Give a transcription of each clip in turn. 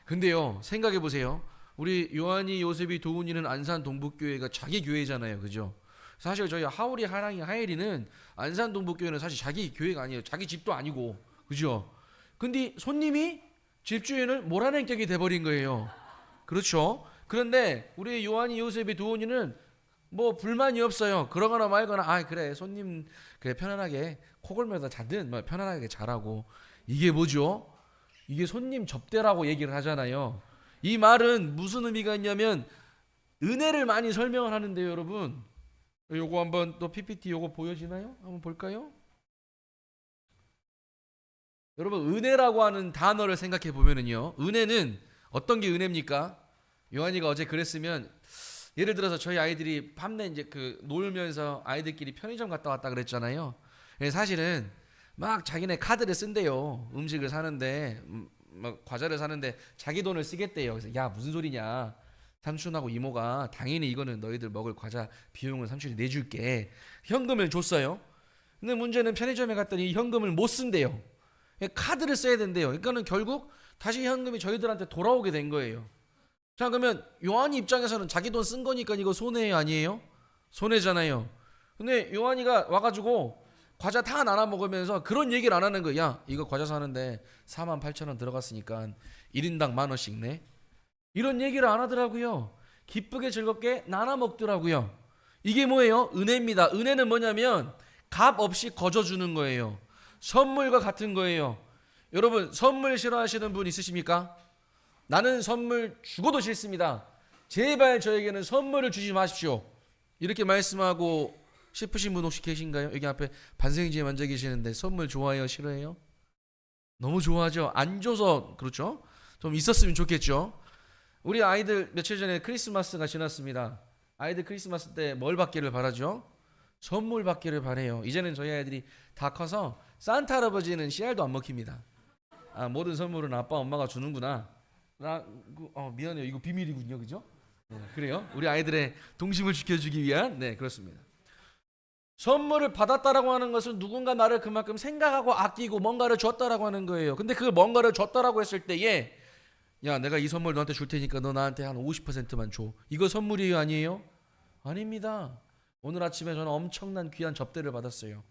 근데요, 생각해 보세요. 우리 요한이, 요셉이, 도훈이는 안산 동북교회가 자기 교회잖아요, 그죠? 사실 저희 하울이, 하랑이, 하엘이는 안산 동북교회는 사실 자기 교회가 아니에요. 자기 집도 아니고, 그죠? 근데 손님이 집주인을 몰아낸 격이 돼버린 거예요. 그렇죠? 그런데 우리 요한이, 요셉이, 도훈이는 뭐 불만이 없어요. 그러거나 말거나, 아 그래 손님 그래 편안하게 코골면서 자든 뭐 편안하게 자라고. 이게 뭐죠? 이게 손님 접대라고 얘기를 하잖아요. 이 말은 무슨 의미가 있냐면 은혜를 많이 설명을 하는데요, 여러분. 요거 한번 또 PPT 요거 보여지나요? 한번 볼까요? 여러분, 은혜라고 하는 단어를 생각해 보면은요, 은혜는 어떤 게 은혜입니까? 요한이가 어제 그랬으면, 예를 들어서 저희 아이들이 밤내 이제 그 놀면서 아이들끼리 편의점 갔다 왔다 그랬잖아요. 사실은 막 자기네 카드를 쓴대요. 음식을 사는데, 막 과자를 사는데 자기 돈을 쓰겠대요. 그래서 야 무슨 소리냐? 삼촌하고 이모가 당연히 이거는 너희들 먹을 과자 비용을 삼촌이 내줄게. 현금을 줬어요. 근데 문제는 편의점에 갔더니 현금을 못 쓴대요. 카드를 써야 된대요. 그러니까는 결국 다시 현금이 저희들한테 돌아오게 된 거예요. 자, 그러면 요한이 입장에서는 자기 돈 쓴 거니까 이거 손해 아니에요? 손해잖아요. 근데 요한이가 와가지고 과자 다 나눠 먹으면서 그런 얘기를 안 하는 거야. 야, 이거 과자 사는데 48,000원 들어갔으니까 1인당 10,000원씩 내. 이런 얘기를 안 하더라고요. 기쁘게 즐겁게 나눠 먹더라고요. 이게 뭐예요? 은혜입니다. 은혜는 뭐냐면 값 없이 거저주는 거예요. 선물과 같은 거예요. 여러분, 선물 싫어하시는 분 있으십니까? 나는 선물 주고도 싫습니다. 제발 저에게는 선물을 주지 마십시오. 이렇게 말씀하고 싶으신 분 혹시 계신가요? 여기 앞에 반생지에 앉아 계시는데 선물 좋아해요? 싫어해요? 너무 좋아하죠. 안 줘서 그렇죠. 좀 있었으면 좋겠죠. 우리 아이들 며칠 전에 크리스마스가 지났습니다. 아이들 크리스마스 때 뭘 받기를 바라죠? 선물 받기를 바래요. 이제는 저희 아이들이 다 커서 산타 할아버지는 씨알도 안 먹힙니다. 아, 모든 선물은 아빠 엄마가 주는구나. 미안해요. 이거 비밀이군요. 그죠? 네, 그래요. 우리 아이들의 동심을 지켜주기 위한 그렇습니다. 선물을 받았다라고 하는 것은 누군가 나를 그만큼 생각하고 아끼고 뭔가를 줬다라고 하는 거예요. 근데 그 뭔가를 줬다라고 했을 때에 야 내가 이 선물 너한테 줄 테니까 너 나한테 한 50%만 줘. 이거 선물이에요 아니에요? 아닙니다. 오늘 아침에 저는 엄청난 귀한 접대를 받았어요.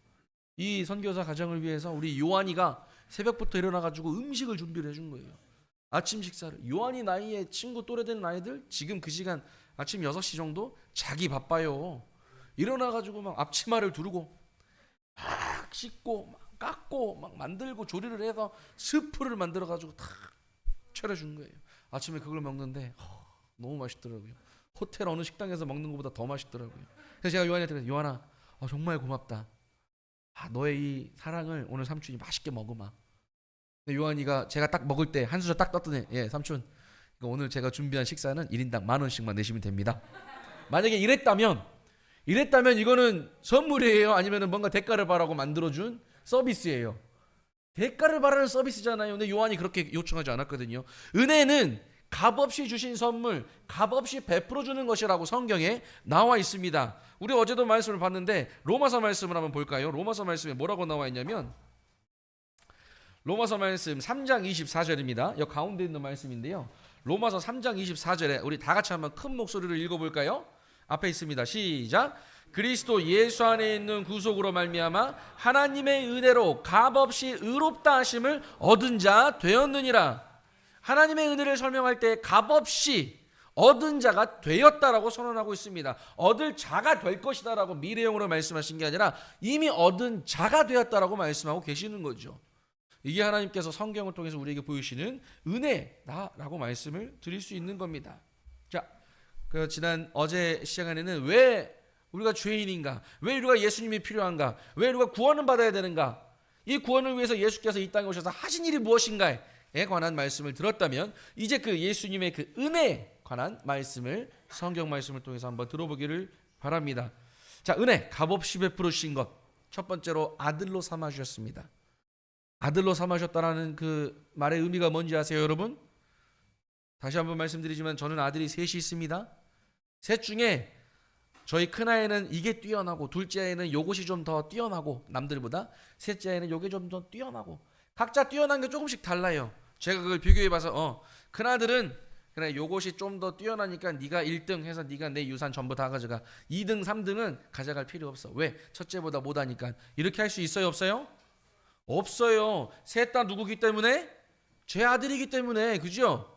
이 선교사 가정을 위해서 우리 요한이가 새벽부터 일어나가지고 음식을 준비를 해준 거예요. 아침 식사를. 요한이 나이에 친구 또래 되는 아이들 지금 그 시간 아침 6시 정도 자기 바빠요. 일어나가지고 막 앞치마를 두르고 막 씻고 막 깎고 막 만들고 조리를 해서 스프를 만들어가지고 탁 차려준 거예요. 아침에 그걸 먹는데 너무 맛있더라고요. 호텔 어느 식당에서 먹는 것보다 더 맛있더라고요. 그래서 제가 요한이한테 그랬어요. 요한아 정말 고맙다. 너의 이 사랑을 오늘 삼촌이 맛있게 먹으마. 근데 요한이가 제가 딱 먹을 때 한 수저 딱 떴더니 예 삼촌 오늘 제가 준비한 식사는 1인당 10,000원씩만 내시면 됩니다. 만약에 이랬다면 이거는 선물이에요? 아니면 뭔가 대가를 바라고 만들어준 서비스예요? 대가를 바라는 서비스잖아요. 근데 요한이 그렇게 요청하지 않았거든요. 은혜는 값없이 주신 선물, 값없이 베풀어주는 것이라고 성경에 나와 있습니다. 우리 어제도 말씀을 봤는데 로마서 말씀을 한번 볼까요? 로마서 말씀에 뭐라고 나와 있냐면 로마서 말씀 3장 24절입니다. 여기 가운데 있는 말씀인데요. 로마서 3장 24절에 우리 다 같이 한번 큰 목소리로 읽어볼까요? 앞에 있습니다. 시작. 그리스도 예수 안에 있는 구속으로 말미암아 하나님의 은혜로 값없이 의롭다 하심을 얻은 자 되었느니라. 하나님의 은혜를 설명할 때 값없이 얻은 자가 되었다라고 선언하고 있습니다. 얻을 자가 될 것이다라고 미래형으로 말씀하신 게 아니라 이미 얻은 자가 되었다라고 말씀하고 계시는 거죠. 이게 하나님께서 성경을 통해서 우리에게 보이시는 은혜다라고 말씀을 드릴 수 있는 겁니다. 자, 지난 어제 시간에는 왜 우리가 죄인인가? 왜 우리가 예수님이 필요한가? 왜 우리가 구원을 받아야 되는가? 이 구원을 위해서 예수께서 이 땅에 오셔서 하신 일이 무엇인가에 관한 말씀을 들었다면 이제 그 예수님의 그 은혜에 관한 말씀을 성경 말씀을 통해서 한번 들어보기를 바랍니다. 자, 은혜 값없이 베풀어 주신 것. 첫 번째로 아들로 삼아 주셨습니다. 아들로 삼아 주셨다라는 그 말의 의미가 뭔지 아세요, 여러분? 다시 한번 말씀드리지만 저는 아들이 셋이 있습니다. 셋 중에 저희 큰아이는 이게 뛰어나고 둘째 아이는 요것이 좀 더 뛰어나고 남들보다 셋째 아이는 요게 좀 더 뛰어나고 각자 뛰어난 게 조금씩 달라요. 제가 그걸 비교해봐서 큰아들은 그래 요것이 좀 더 뛰어나니까 네가 1등 해서 네가 내 유산 전부 다 가져가. 2등 3등은 가져갈 필요 없어. 왜? 첫째보다 못하니까. 이렇게 할 수 있어요 없어요? 없어요. 셋 다 누구기 때문에? 제 아들이기 때문에. 그죠?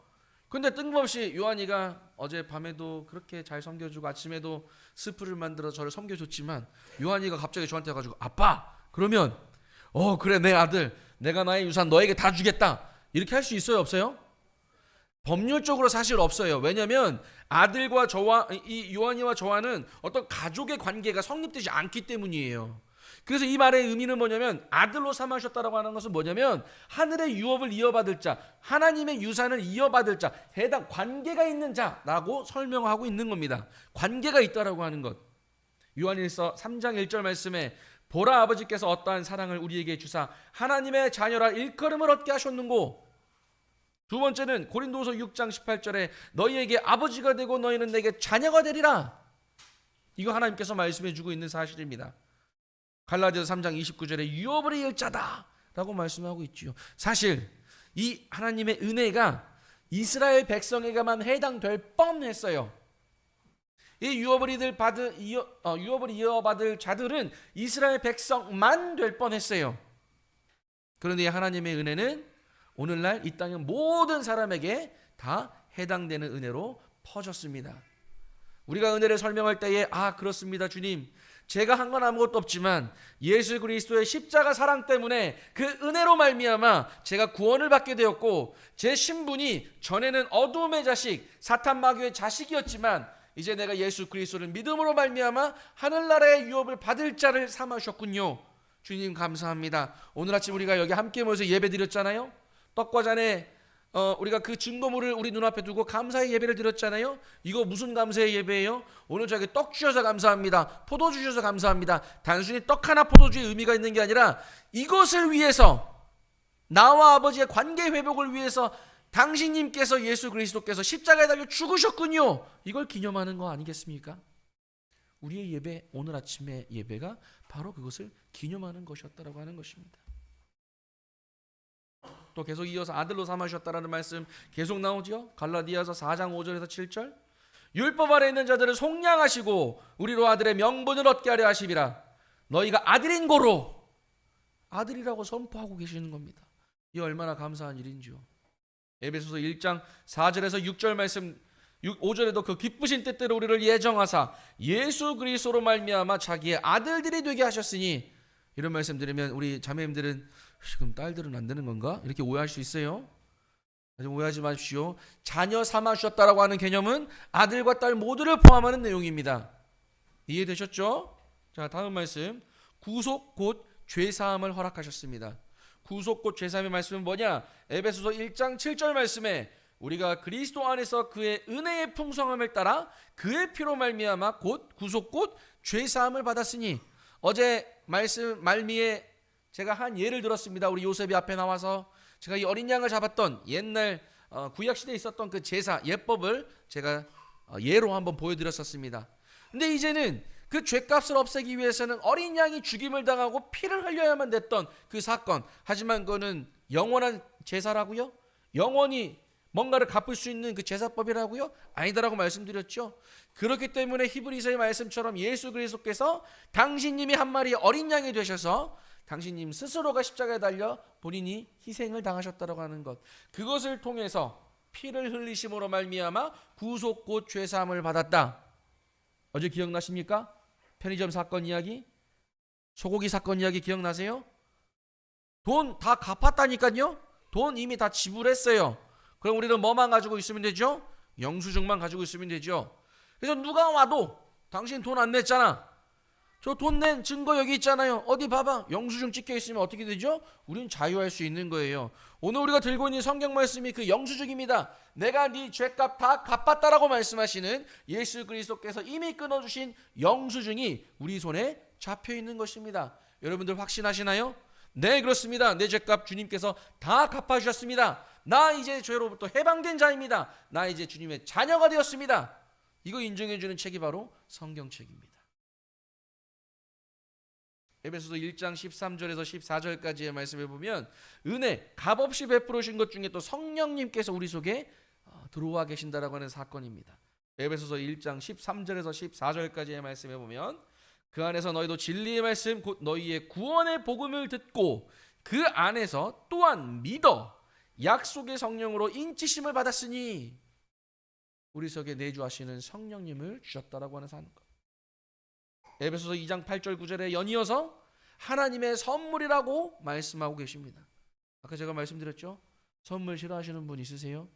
근데 뜬금없이 요한이가 어제 밤에도 그렇게 잘 섬겨주고 아침에도 스프를 만들어 저를 섬겨줬지만 요한이가 갑자기 저한테 와가지고 아빠 그러면 그래 내 아들 내가 나의 유산 너에게 다 주겠다 이렇게 할 수 있어요 없어요? 법률적으로 사실 없어요. 왜냐하면 아들과 저와 이 요한이와 저와는 어떤 가족의 관계가 성립되지 않기 때문이에요. 그래서 이 말의 의미는 뭐냐면 아들로 삼으셨다라고 하는 것은 뭐냐면 하늘의 유업을 이어받을 자, 하나님의 유산을 이어받을 자, 해당 관계가 있는 자라고 설명하고 있는 겁니다. 관계가 있다라고 하는 것. 요한일서 3장 1절 말씀에 보라 아버지께서 어떠한 사랑을 우리에게 주사 하나님의 자녀라 일컬음을 얻게 하셨는고. 두 번째는 고린도서 6장 18절에 너희에게 아버지가 되고 너희는 내게 자녀가 되리라. 이거 하나님께서 말씀해 주고 있는 사실입니다. 갈라디아서 3장 29절에 유업을 이을 자다 라고 말씀하고 있죠. 사실 이 하나님의 은혜가 이스라엘 백성에게만 해당될 뻔했어요. 이 유업을 이어받을 자들은 이스라엘 백성만 될 뻔했어요. 그런데 하나님의 은혜는 오늘날 이 땅의 모든 사람에게 다 해당되는 은혜로 퍼졌습니다. 우리가 은혜를 설명할 때에 그렇습니다 주님, 제가 한 건 아무것도 없지만 예수 그리스도의 십자가 사랑 때문에 그 은혜로 말미암아 제가 구원을 받게 되었고 제 신분이 전에는 어두움의 자식 사탄 마귀의 자식이었지만 이제 내가 예수 그리스도를 믿음으로 말미암아 하늘나라의 유업을 받을 자를 삼으셨군요. 주님 감사합니다. 오늘 아침 우리가 여기 함께 모여서 예배 드렸잖아요. 떡과 잔에 우리가 그 증거물을 우리 눈앞에 두고 감사의 예배를 드렸잖아요. 이거 무슨 감사의 예배예요? 오늘 저에게 떡 주셔서 감사합니다. 포도 주셔서 감사합니다. 단순히 떡 하나 포도주의 의미가 있는 게 아니라 이것을 위해서 나와 아버지의 관계 회복을 위해서 당신님께서 예수 그리스도께서 십자가에 달려 죽으셨군요. 이걸 기념하는 거 아니겠습니까? 우리의 예배, 오늘 아침의 예배가 바로 그것을 기념하는 것이었다라고 하는 것입니다. 또 계속 이어서 아들로 삼으셨다라는 말씀 계속 나오죠. 갈라디아서 4장 5절에서 7절 율법 아래 있는 자들을 속량하시고 우리로 아들의 명분을 얻게 하려 하시리라. 너희가 아들인 고로 아들이라고 선포하고 계시는 겁니다. 이 얼마나 감사한 일인지요. 에베소서 1장 4절에서 6절 말씀 5절에도 그 기쁘신 뜻대로 우리를 예정하사 예수 그리스도로 말미암아 자기의 아들들이 되게 하셨으니, 이런 말씀 들으면 우리 자매님들은 그럼 딸들은 안 되는 건가? 이렇게 오해할 수 있어요. 오해하지 마십시오. 자녀 삼아주셨다라고 하는 개념은 아들과 딸 모두를 포함하는 내용입니다. 이해되셨죠? 자, 다음 말씀. 구속 곧 죄사함을 허락하셨습니다. 구속 곧 죄사함의 말씀은 뭐냐? 에베소서 1장 7절 말씀에 우리가 그리스도 안에서 그의 은혜의 풍성함을 따라 그의 피로 말미암아 곧 구속 곧 죄사함을 받았으니, 어제 말씀 말미에 제가 한 예를 들었습니다. 우리 요셉이 앞에 나와서 제가 이 어린 양을 잡았던 옛날 구약시대에 있었던 그 제사 예법을 제가 예로 한번 보여드렸었습니다. 근데 이제는 그 죄값을 없애기 위해서는 어린 양이 죽임을 당하고 피를 흘려야만 됐던 그 사건, 하지만 그거는 영원한 제사라고요? 영원히 뭔가를 갚을 수 있는 그 제사법이라고요? 아니다라고 말씀드렸죠. 그렇기 때문에 히브리서의 말씀처럼 예수 그리스도께서 당신님이 한 마리의 어린 양이 되셔서 당신님 스스로가 십자가에 달려 본인이 희생을 당하셨다라고 하는 것, 그것을 통해서 피를 흘리심으로 말미암아 구속 곧 죄사함을 받았다. 어제 기억나십니까? 편의점 사건 이야기, 소고기 사건 이야기 기억나세요? 돈 다 갚았다니까요. 돈 이미 다 지불했어요. 그럼 우리는 뭐만 가지고 있으면 되죠? 영수증만 가지고 있으면 되죠. 그래서 누가 와도 당신 돈 안 냈잖아, 저 돈 낸 증거 여기 있잖아요, 어디 봐봐, 영수증 찍혀 있으면 어떻게 되죠? 우리는 자유할 수 있는 거예요. 오늘 우리가 들고 있는 성경 말씀이 그 영수증입니다. 내가 네 죄값 다 갚았다라고 말씀하시는 예수 그리스도께서 이미 끊어주신 영수증이 우리 손에 잡혀 있는 것입니다. 여러분들 확신하시나요? 네, 그렇습니다. 내 죄값 주님께서 다 갚아주셨습니다. 나 이제 죄로부터 해방된 자입니다. 나 이제 주님의 자녀가 되었습니다. 이거 인정해주는 책이 바로 성경책입니다. 에베소서 1장 13절에서 14절까지의 말씀에 보면 은혜, 값없이 베풀으신 것 중에 또 성령님께서 우리 속에 들어와 계신다라고 하는 사건입니다. 에베소서 1장 13절에서 14절까지의 말씀에 보면 그 안에서 너희도 진리의 말씀 곧 너희의 구원의 복음을 듣고 그 안에서 또한 믿어 약속의 성령으로 인치심을 받았으니 우리 속에 내주하시는 성령님을 주셨다라고 하는 사건. 에베소서 2장 8절 9절에 연이어서 하나님의 선물이라고 말씀하고 계십니다. 아까 제가 말씀드렸죠? 선물 싫어하시는 분 있으세요?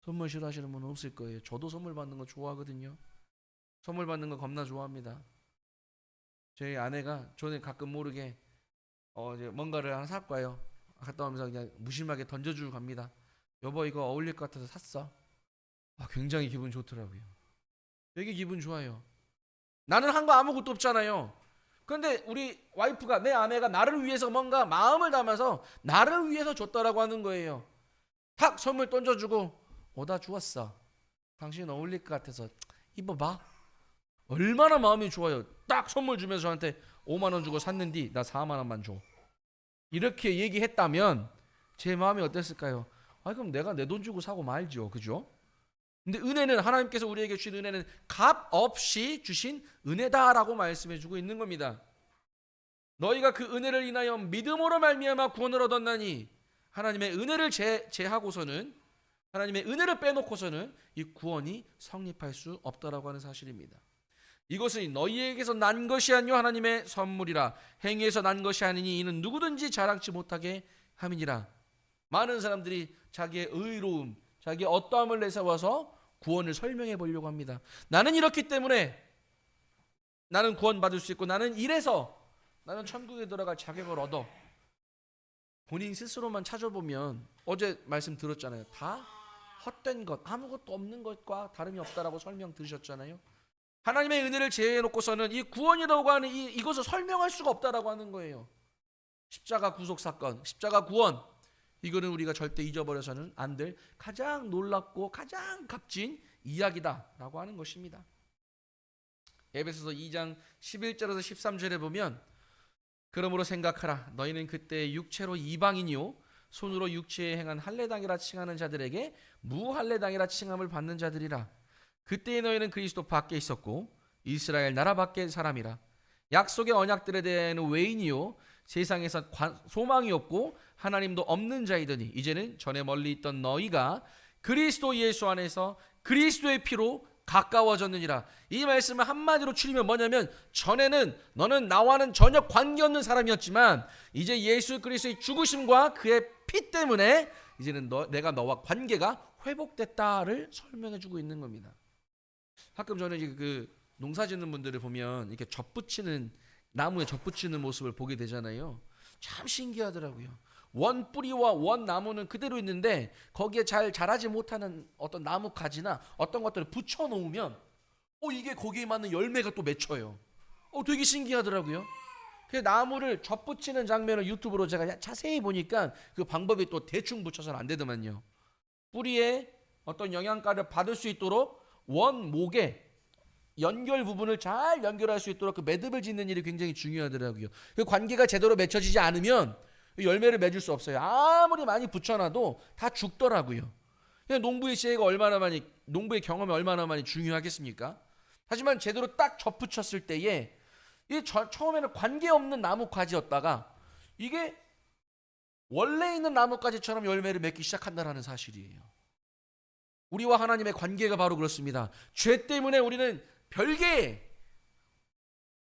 선물 싫어하시는 분은 없을 거예요. 저도 선물 받는 거 좋아하거든요. 선물 받는 거 겁나 좋아합니다. 저희 아내가 저는 가끔 모르게 이제 뭔가를 하나 살 거예요. 갔다 오면서 그냥 무심하게 던져주고 갑니다. 여보 이거 어울릴 것 같아서 샀어. 굉장히 기분 좋더라고요. 되게 기분 좋아요. 나는 한 거 아무것도 없잖아요. 그런데 우리 와이프가, 내 아내가 나를 위해서 뭔가 마음을 담아서 나를 위해서 줬다라고 하는 거예요. 탁 선물 던져주고 다 주웠어. 당신 어울릴 것 같아서 입어봐. 얼마나 마음이 좋아요. 딱 선물 주면서 저한테 5만 원 주고 샀는데 나 4만 원만 줘. 이렇게 얘기했다면 제 마음이 어땠을까요? 그럼 내가 내 돈 주고 사고 말죠. 그죠? 근데 은혜는, 하나님께서 우리에게 주신 은혜는 값 없이 주신 은혜다라고 말씀해 주고 있는 겁니다. 너희가 그 은혜를 인하여 믿음으로 말미암아 구원을 얻었나니, 하나님의 은혜를 제하고서는, 하나님의 은혜를 빼놓고서는 이 구원이 성립할 수 없다라고 하는 사실입니다. 이것은 너희에게서 난 것이 아니요 하나님의 선물이라. 행위에서 난 것이 아니니 이는 누구든지 자랑치 못하게 함이니라. 많은 사람들이 자기의 의로움, 자기의 어떠함을 내세워서 구원을 설명해 보려고 합니다. 나는 이렇기 때문에 나는 구원받을 수 있고, 나는 이래서 나는 천국에 들어갈 자격을 얻어. 본인 스스로만 찾아보면 어제 말씀 들었잖아요. 다 헛된 것, 아무것도 없는 것과 다름이 없다라고 설명 들으셨잖아요. 하나님의 은혜를 제해놓고서는 이 구원이라고 하는 이것을 설명할 수가 없다라고 하는 거예요. 십자가 구속 사건, 십자가 구원, 이거는 우리가 절대 잊어버려서는 안 될 가장 놀랍고 가장 값진 이야기다라고 하는 것입니다. 에베소서 2장 11절에서 13절에 보면 그러므로 생각하라. 너희는 그때 육체로 이방인이요 손으로 육체에 행한 할례당이라 칭하는 자들에게 무할례당이라 칭함을 받는 자들이라. 그때의 너희는 그리스도 밖에 있었고 이스라엘 나라 밖의 사람이라. 약속의 언약들에 대한 외인이요 세상에서 소망이 없고 하나님도 없는 자이더니 이제는 전에 멀리 있던 너희가 그리스도 예수 안에서 그리스도의 피로 가까워졌느니라. 이 말씀을 한마디로 추리면 뭐냐면, 전에는 너는 나와는 전혀 관계없는 사람이었지만 이제 예수 그리스도의 죽으심과 그의 피 때문에 이제는 내가 너와 관계가 회복됐다를 설명해주고 있는 겁니다. 가끔 저는 이제 그 농사 짓는 분들을 보면 이렇게 나무에 젖붙이는 모습을 보게 되잖아요. 참 신기하더라고요. 원 뿌리와 원 나무는 그대로 있는데 거기에 잘 자라지 못하는 어떤 나무 가지나 어떤 것들을 붙여 놓으면 이게 거기에 맞는 열매가 또 맺혀요. 되게 신기하더라고요. 그 나무를 젖붙이는 장면을 유튜브로 제가 자세히 보니까 그 방법이 또 대충 붙여서는 안 되더만요. 뿌리에 어떤 영양가를 받을 수 있도록 원목에 연결 부분을 잘 연결할 수 있도록 그 매듭을 짓는 일이 굉장히 중요하더라고요. 그 관계가 제대로 맺혀지지 않으면 열매를 맺을 수 없어요. 아무리 많이 붙여놔도 다 죽더라고요. 농부의 지혜가 농부의 경험이 얼마나 많이 중요하겠습니까? 하지만 제대로 딱 접붙였을 때에 처음에는 관계없는 나뭇가지였다가 이게 원래 있는 나뭇가지처럼 열매를 맺기 시작한다는 사실이에요. 우리와 하나님의 관계가 바로 그렇습니다. 죄 때문에 우리는 별개의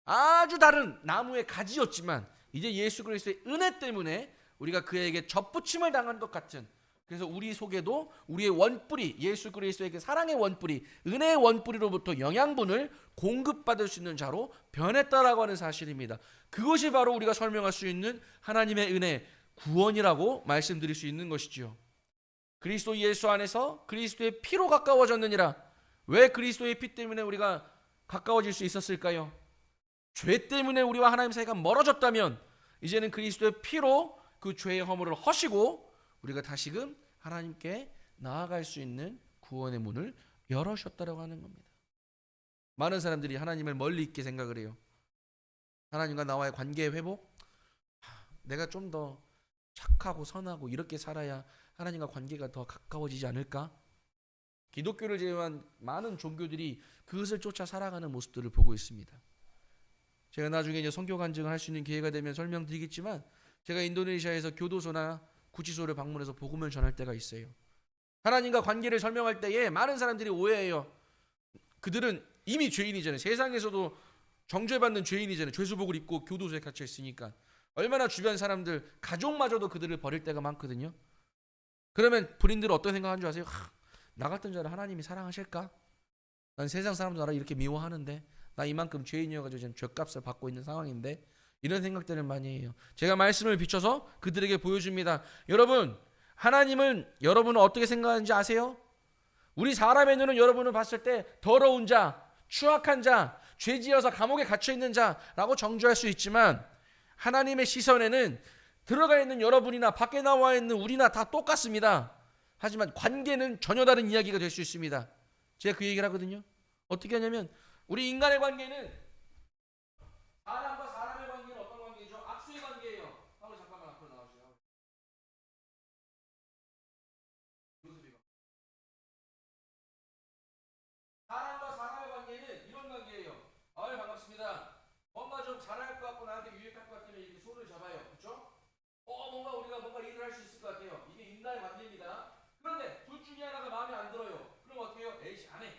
아주 다른 나무의 가지였지만 이제 예수 그리스도의 은혜 때문에 우리가 그에게 접붙임을 당한 것 같은, 그래서 우리 속에도 우리의 원뿌리, 예수 그리스도의 그 사랑의 원뿌리, 은혜의 원뿌리로부터 영양분을 공급받을 수 있는 자로 변했다라고 하는 사실입니다. 그것이 바로 우리가 설명할 수 있는 하나님의 은혜, 구원이라고 말씀드릴 수 있는 것이지요. 그리스도 예수 안에서 그리스도의 피로 가까워졌느니라. 왜 그리스도의 피 때문에 우리가 가까워질 수 있었을까요? 죄 때문에 우리와 하나님 사이가 멀어졌다면 이제는 그리스도의 피로 그 죄의 허물을 허시고 우리가 다시금 하나님께 나아갈 수 있는 구원의 문을 열어주셨다고 하는 겁니다. 많은 사람들이 하나님을 멀리 있게 생각을 해요. 하나님과 나와의 관계 회복. 내가 좀 더 착하고 선하고 이렇게 살아야 하나님과 관계가 더 가까워지지 않을까? 기독교를 제외한 많은 종교들이 그것을 쫓아 살아가는 모습들을 보고 있습니다. 제가 나중에 이제 선교 간증을 할 수 있는 기회가 되면 설명드리겠지만, 제가 인도네시아에서 교도소나 구치소를 방문해서 복음을 전할 때가 있어요. 하나님과 관계를 설명할 때에 많은 사람들이 오해해요. 그들은 이미 죄인이잖아요. 세상에서도 정죄받는 죄인이잖아요. 죄수복을 입고 교도소에 갇혀 있으니까. 얼마나 주변 사람들, 가족마저도 그들을 버릴 때가 많거든요. 그러면 본인들은 어떤 생각하는 줄 아세요? 나 같은 자를 하나님이 사랑하실까? 난 세상 사람들 나를 이렇게 미워하는데, 나 이만큼 죄인이어가지고 지금 죄값을 받고 있는 상황인데, 이런 생각들을 많이 해요. 제가 말씀을 비춰서 그들에게 보여줍니다. 여러분, 하나님은 여러분은 어떻게 생각하는지 아세요? 우리 사람의 눈은 여러분을 봤을 때 더러운 자, 추악한 자, 죄지어서 감옥에 갇혀있는 자라고 정죄할 수 있지만, 하나님의 시선에는 들어가 있는 여러분이나 밖에 나와 있는 우리나 다 똑같습니다. 하지만 관계는 전혀 다른 이야기가 될 수 있습니다. 제가 그 얘기를 하거든요. 어떻게 하냐면, 우리 인간의 관계는, 사람과 사람의 관계는 어떤 관계죠? 악수의 관계예요. 한번 잠깐만 앞으로 나와주세요. 사람과 사람의 관계는 이런 관계예요. 반갑습니다. 뭔가 좀 잘할 것 같고 나한테 유익할 것 같으면 이렇게 손을 잡아요. 그렇죠? 뭔가 우리가 뭔가 일을 할 수 있을 것 같아요. 이게 인간의 관계입니다. 그런데 둘 중에 하나가 마음에 안 들어요. 그럼 어떻게 해요? 에이씨 안 해.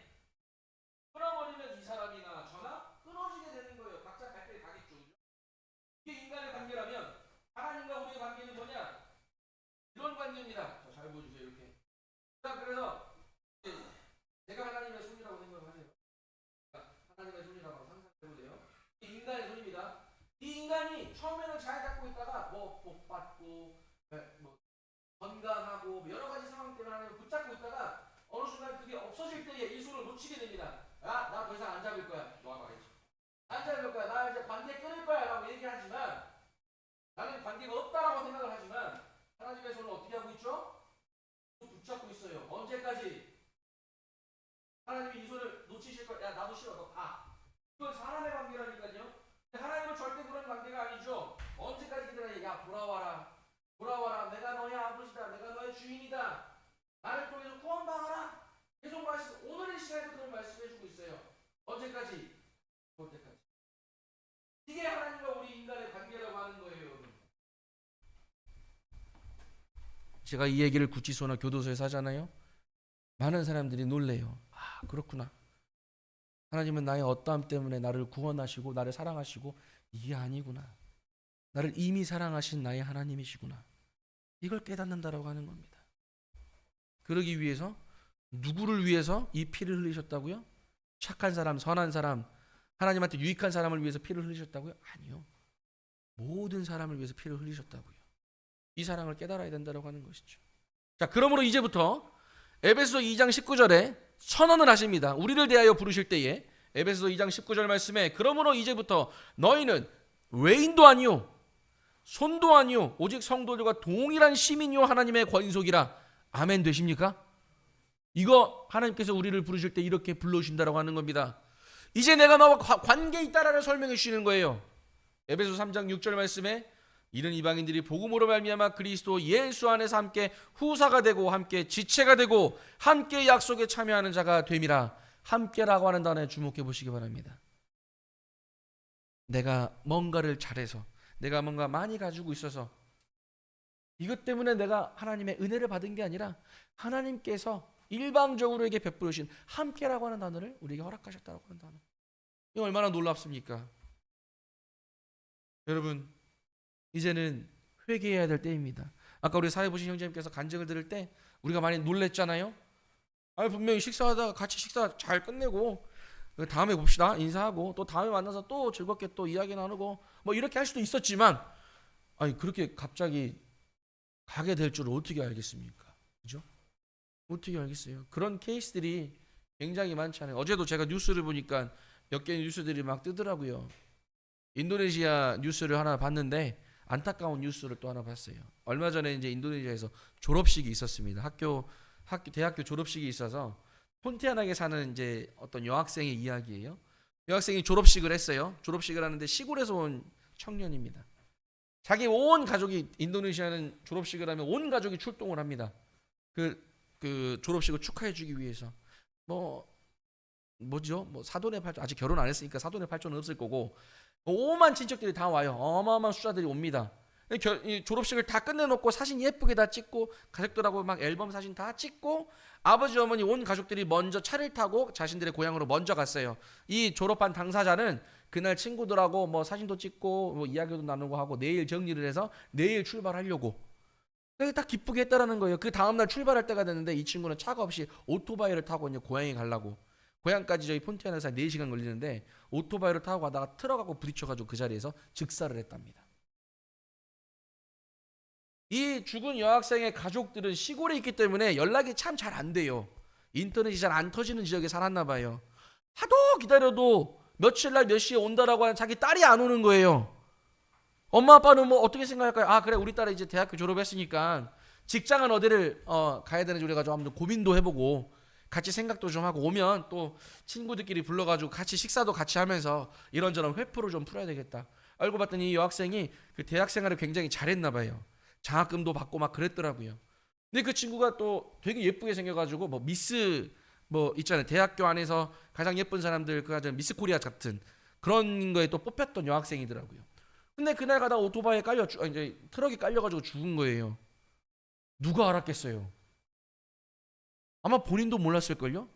끊어버리면 이 사람이나 저나 끊어지게 되는 거예요. 각자 갈 길 가겠죠. 이게 인간의 관계라면, 하나님과 우리의 관계는 뭐냐? 이런 관계입니다. 자, 잘 보여주세요. 이렇게. 자, 그래서 제가 하나님의 손이라고 생각하세요. 하나님의 손이라고 상상해보세요. 이 인간의 손입니다. 이 인간이 처음에는 잘 잡고 있다가 뭐 복받고 뭐 건강하고 여러 가지 상황 때문에 하나님을 붙잡고 있다가 어느 순간 그게 없어질 때에 이 손을 놓치게 됩니다. 나 더 이상 안 잡을 거야. 너 와봐. 안 잡을 거야. 나 이제 관계 끊을 거야 라고 얘기하지만, 나는 관계가 없다라고 생각을 하지만, 하나님의 손을 어떻게 하고 있죠? 붙잡고 있어요. 언제까지? 하나님이 이 손을 놓치실 거야. 야, 나도 싫어. 너 가. 이건 사람의 관계라니까요. 하나님은 절대 그런 관계가 아니죠. 언제까지 기다려? 야, 돌아와라. 돌아와라. 내가 너의 아버지다. 내가 너의 주인이다. 나를 통해서 구원받아라. 계속 말씀, 오늘의 시간에도 그런 말씀 해주고 있어요. 언제까지? 볼 때까지. 이게 하나님과 우리 인간의 관계라고 하는 거예요. 제가 이 얘기를 구치소나 교도소에서 하잖아요. 많은 사람들이 놀래요. 그렇구나. 하나님은 나의 어떠함 때문에 나를 구원하시고 나를 사랑하시고, 이게 아니구나. 나를 이미 사랑하신 나의 하나님이시구나. 이걸 깨닫는다라고 하는 겁니다. 그러기 위해서, 누구를 위해서 이 피를 흘리셨다고요? 착한 사람, 선한 사람, 하나님한테 유익한 사람을 위해서 피를 흘리셨다고요? 아니요. 모든 사람을 위해서 피를 흘리셨다고요. 이 사랑을 깨달아야 된다고 하는 것이죠. 자, 그러므로 이제부터 에베소서 2장 19절에 선언을 하십니다. 우리를 대하여 부르실 때에 에베소서 2장 19절 말씀에, 그러므로 이제부터 너희는 외인도 아니요 손도 아니요 오직 성도들과 동일한 시민이요 하나님의 권속이라. 아멘 되십니까? 이거 하나님께서 우리를 부르실 때 이렇게 불러주신다고 하는 겁니다. 이제 내가 너와 관계 있다라는 설명해 주시는 거예요. 에베소 3장 6절 말씀에, 이런 이방인들이 복음으로 말미암아 그리스도 예수 안에서 함께 후사가 되고 함께 지체가 되고 함께 약속에 참여하는 자가 됨이라. 함께라고 하는 단어에 주목해 보시기 바랍니다. 내가 뭔가를 잘해서, 내가 뭔가 많이 가지고 있어서, 이것 때문에 내가 하나님의 은혜를 받은 게 아니라 하나님께서 일방적으로 에게 베풀어 주신 함께라고 하는 단어를 우리에게 허락하셨다고 하는 단어. 이거 얼마나 놀랍습니까? 여러분, 이제는 회개해야 될 때입니다. 아까 우리 사회 보신 형제님께서 간증을 들을 때 우리가 많이 놀랬잖아요. 분명히 식사하다가 같이 식사 잘 끝내고 다음에 봅시다 인사하고 또 다음에 만나서 또 즐겁게 또 이야기 나누고 뭐 이렇게 할 수도 있었지만, 그렇게 갑자기 가게 될 줄 어떻게 알겠습니까? 그죠? 어떻게 알겠어요? 그런 케이스들이 굉장히 많잖아요. 어제도 제가 뉴스를 보니까 몇 개의 뉴스들이 막 뜨더라고요. 인도네시아 뉴스를 하나 봤는데 안타까운 뉴스를 또 하나 봤어요. 얼마 전에 이제 인도네시아에서 졸업식이 있었습니다. 대학교 졸업식이 있어서 폰티아나에 사는 이제 어떤 여학생의 이야기예요. 여학생이 졸업식을 했어요. 졸업식을 하는데 시골에서 온 청년입니다. 자기 온 가족이 인도네시아는 졸업식을 하면 온 가족이 출동을 합니다. 그 졸업식을 축하해주기 위해서 뭐 뭐죠? 뭐 사돈의 팔촌 아직 결혼 안 했으니까 사돈의 팔촌은 없을 거고 오만 친척들이 다 와요. 어마어마한 숫자들이 옵니다. 이 졸업식을 다 끝내놓고 사진 예쁘게 다 찍고 가족들하고 막 앨범 사진 다 찍고 아버지 어머니 온 가족들이 먼저 차를 타고 자신들의 고향으로 먼저 갔어요. 이 졸업한 당사자는 그날 친구들하고 뭐 사진도 찍고 뭐 이야기도 나누고 하고 내일 정리를 해서 내일 출발하려고 딱 기쁘게 했다라는 거예요. 그 다음날 출발할 때가 됐는데 이 친구는 차가 없이 오토바이를 타고 이제 고향에 가려고 고향까지 저희 폰티아나에서 4시간 걸리는데 오토바이를 타고 가다가 트럭하고 부딪혀가지고 그 자리에서 즉사를 했답니다. 이 죽은 여학생의 가족들은 시골에 있기 때문에 연락이 참 잘 안 돼요. 인터넷이 잘 안 터지는 지역에 살았나 봐요. 하도 기다려도 며칠 날 몇 시에 온다라고 하는 자기 딸이 안 오는 거예요. 엄마 아빠는 뭐 어떻게 생각할까요? 아 그래 우리 딸이 이제 대학교 졸업했으니까 직장은 어디를 가야 되는지 우리가 좀 한번 고민도 해보고 같이 생각도 좀 하고 오면 또 친구들끼리 불러가지고 같이 식사도 같이 하면서 이런저런 회포를 좀 풀어야 되겠다. 알고 봤더니 이 여학생이 그 대학 생활을 굉장히 잘했나 봐요. 장학금도 받고 막 그랬더라고요. 근데 그 친구가 또 되게 예쁘게 생겨가지고 뭐 미스 뭐 있잖아요. 대학교 안에서 가장 예쁜 사람들 그 미스 코리아 같은 그런 거에 또 뽑혔던 여학생이더라고요. 근데 그날 가다 오토바이에 이제 트럭이 깔려가지고 죽은 거예요. 누가 알았겠어요? 아마 본인도 몰랐을걸요?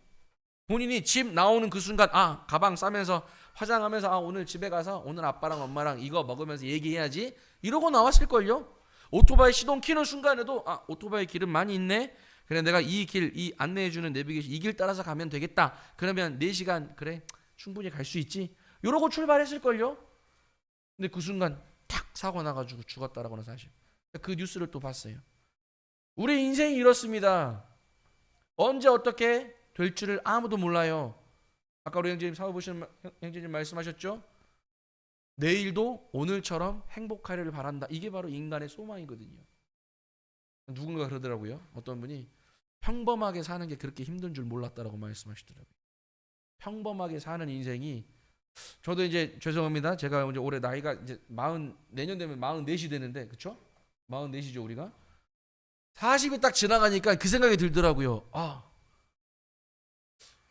본인이 집 나오는 그 순간 가방 싸면서 화장하면서 오늘 집에 가서 오늘 아빠랑 엄마랑 이거 먹으면서 얘기해야지 이러고 나왔을걸요? 오토바이 시동 키는 순간에도 오토바이 길은 많이 있네. 그래 내가 이 안내해주는 내비게이션 이 길 따라서 가면 되겠다. 그러면 4시간 그래 충분히 갈 수 있지. 이러고 출발했을걸요. 근데 그 순간 탁 사고 나가지고 죽었다라고는 사실. 그 뉴스를 또 봤어요. 우리 인생이 이렇습니다. 언제 어떻게 될 줄을 아무도 몰라요. 아까 우리 형제님 사회 보시는 형제님 말씀하셨죠? 내일도 오늘처럼 행복하기를 바란다. 이게 바로 인간의 소망이거든요. 누군가 그러더라고요. 어떤 분이 평범하게 사는 게 그렇게 힘든 줄 몰랐다라고 말씀하시더라고요. 평범하게 사는 인생이 저도 이제 죄송합니다. 제가 이제 올해 나이가 이제 40 내년 되면 44시 되는데 그렇죠? 44시죠 우리가. 40이 딱 지나가니까 그 생각이 들더라고요.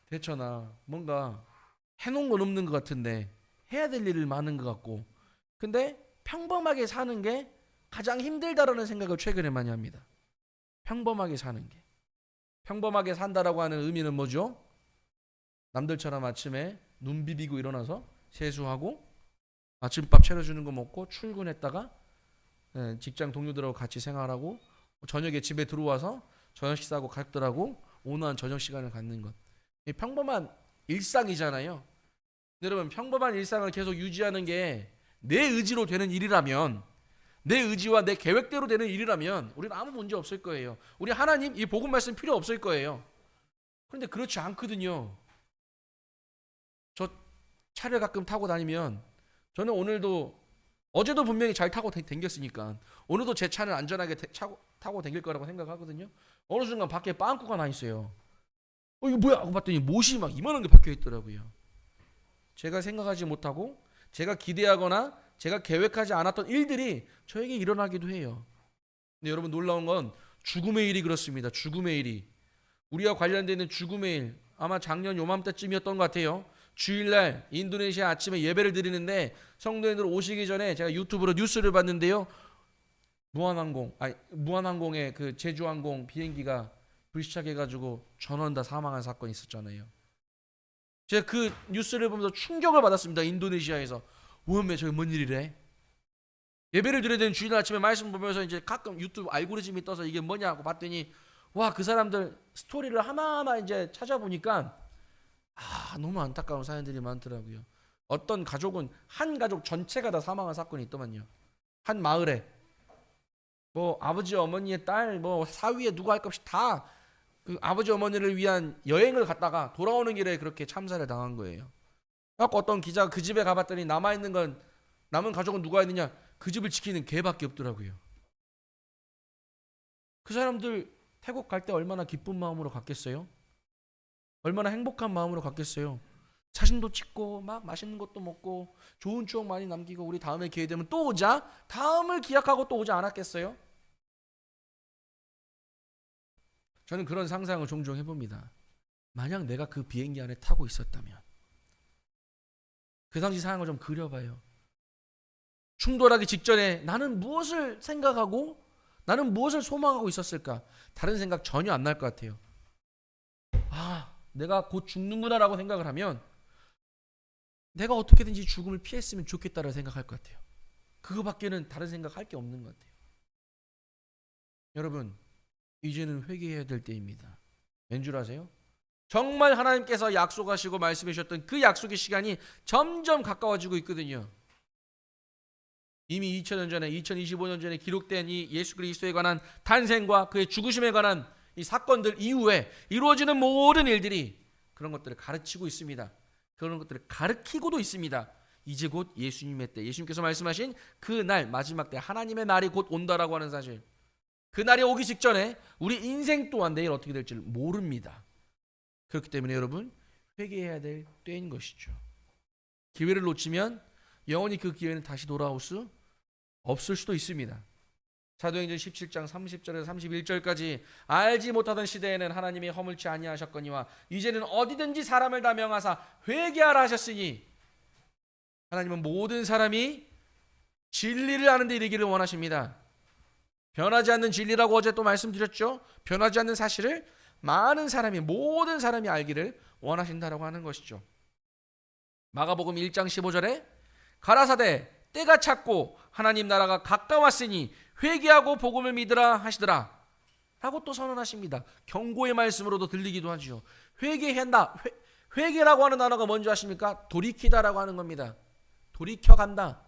대처나 뭔가 해놓은 건 없는 것 같은데 해야 될 일을 많은 것 같고 근데 평범하게 사는 게 가장 힘들다라는 생각을 최근에 많이 합니다. 평범하게 사는 게. 평범하게 산다라고 하는 의미는 뭐죠? 남들처럼 아침에 눈 비비고 일어나서 세수하고 아침밥 차려주는 거 먹고 출근했다가 직장 동료들하고 같이 생활하고 저녁에 집에 들어와서 저녁 식사하고 가족들하고 온화한 저녁 시간을 갖는 것. 평범한 일상이잖아요. 여러분 평범한 일상을 계속 유지하는 게 내 의지로 되는 일이라면 내 의지와 내 계획대로 되는 일이라면 우리는 아무 문제 없을 거예요. 우리 하나님 이 복음 말씀 필요 없을 거예요. 그런데 그렇지 않거든요. 저 차를 가끔 타고 다니면 저는 오늘도 어제도 분명히 잘 타고 댕겼으니까 오늘도 제 차는 안전하게 타고 댕길 거라고 생각하거든요. 어느 순간 밖에 빵꾸가 나 있어요. 이거 뭐야 하고 봤더니 못이 막 이만한 게 박혀 있더라고요. 제가 생각하지 못하고 제가 기대하거나 제가 계획하지 않았던 일들이 저에게 일어나기도 해요. 근데 여러분 놀라운 건 죽음의 일이 그렇습니다. 죽음의 일이 우리와 관련되어 있는 죽음의 일 아마 작년 요맘때쯤이었던 것 같아요. 주일날 인도네시아 아침에 예배를 드리는데 성도님들 오시기 전에 제가 유튜브로 뉴스를 봤는데요. 무한항공의 그 제주항공 비행기가 불시착해가지고 전원 다 사망한 사건이 있었잖아요. 제가 그 뉴스를 보면서 충격을 받았습니다. 인도네시아에서 왜 저게 뭔 일이래? 예배를 드려야 되는 주일 아침에 말씀 보면서 이제 가끔 유튜브 알고리즘이 떠서 이게 뭐냐고 봤더니 그 사람들 스토리를 하나하나 이제 찾아보니까 너무 안타까운 사연들이 많더라고요. 어떤 가족은 한 가족 전체가 다 사망한 사건이 있더만요. 한 마을에 뭐 아버지 어머니의 딸 뭐 사위에 누가 할 것 없이 다 그 아버지 어머니를 위한 여행을 갔다가 돌아오는 길에 그렇게 참사를 당한 거예요. 그래서 어떤 기자가 그 집에 가봤더니 남은 가족은 누가 있느냐? 그 집을 지키는 개밖에 없더라고요. 그 사람들 태국 갈 때 얼마나 기쁜 마음으로 갔겠어요? 얼마나 행복한 마음으로 갔겠어요? 사진도 찍고 막 맛있는 것도 먹고 좋은 추억 많이 남기고 우리 다음에 기회 되면 또 오자. 다음을 기약하고 또 오지 않았겠어요? 저는 그런 상상을 종종 해봅니다. 만약 내가 그 비행기 안에 타고 있었다면 그 당시 상황을 좀 그려봐요. 충돌하기 직전에 나는 무엇을 생각하고 나는 무엇을 소망하고 있었을까? 다른 생각 전혀 안 날 것 같아요. 내가 곧 죽는구나라고 생각을 하면 내가 어떻게든지 죽음을 피했으면 좋겠다라고 생각할 것 같아요. 그거밖에는 다른 생각할 게 없는 것 같아요. 여러분, 이제는 회개해야 될 때입니다. 왠 줄 아세요? 정말 하나님께서 약속하시고 말씀해 주셨던 그 약속의 시간이 점점 가까워지고 있거든요. 이미 2000년 전에 2025년 전에 기록된 이 예수 그리스도에 관한 탄생과 그의 죽으심에 관한 이 사건들 이후에 이루어지는 모든 일들이 그런 것들을 가르치고 있습니다. 그런 것들을 가르치고도 있습니다. 이제 곧 예수님의 때, 예수님께서 말씀하신 그 날, 마지막 때 하나님의 날이 곧 온다라고 하는 사실, 그 날이 오기 직전에 우리 인생 또한 내일 어떻게 될지 모릅니다. 그렇기 때문에 여러분, 회개해야 될 때인 것이죠. 기회를 놓치면 영원히 그 기회는 다시 돌아올 수 없을 수도 있습니다. 사도행전 17장 30절에서 31절까지 알지 못하던 시대에는 하나님이 허물치 아니하셨거니와 이제는 어디든지 사람을 다 명하사 회개하라 하셨으니, 하나님은 모든 사람이 진리를 아는 데 이르기를 원하십니다. 변하지 않는 진리라고 어제 또 말씀드렸죠. 변하지 않는 사실을 많은 사람이, 모든 사람이 알기를 원하신다라고 하는 것이죠. 마가복음 1장 15절에 가라사대 때가 찼고 하나님 나라가 가까웠으니 회개하고 복음을 믿으라 하시더라 라고 또 선언하십니다. 경고의 말씀으로도 들리기도 하죠. 회개한다. 회개라고 하는 단어가 뭔지 아십니까? 돌이키다라고 하는 겁니다. 돌이켜간다.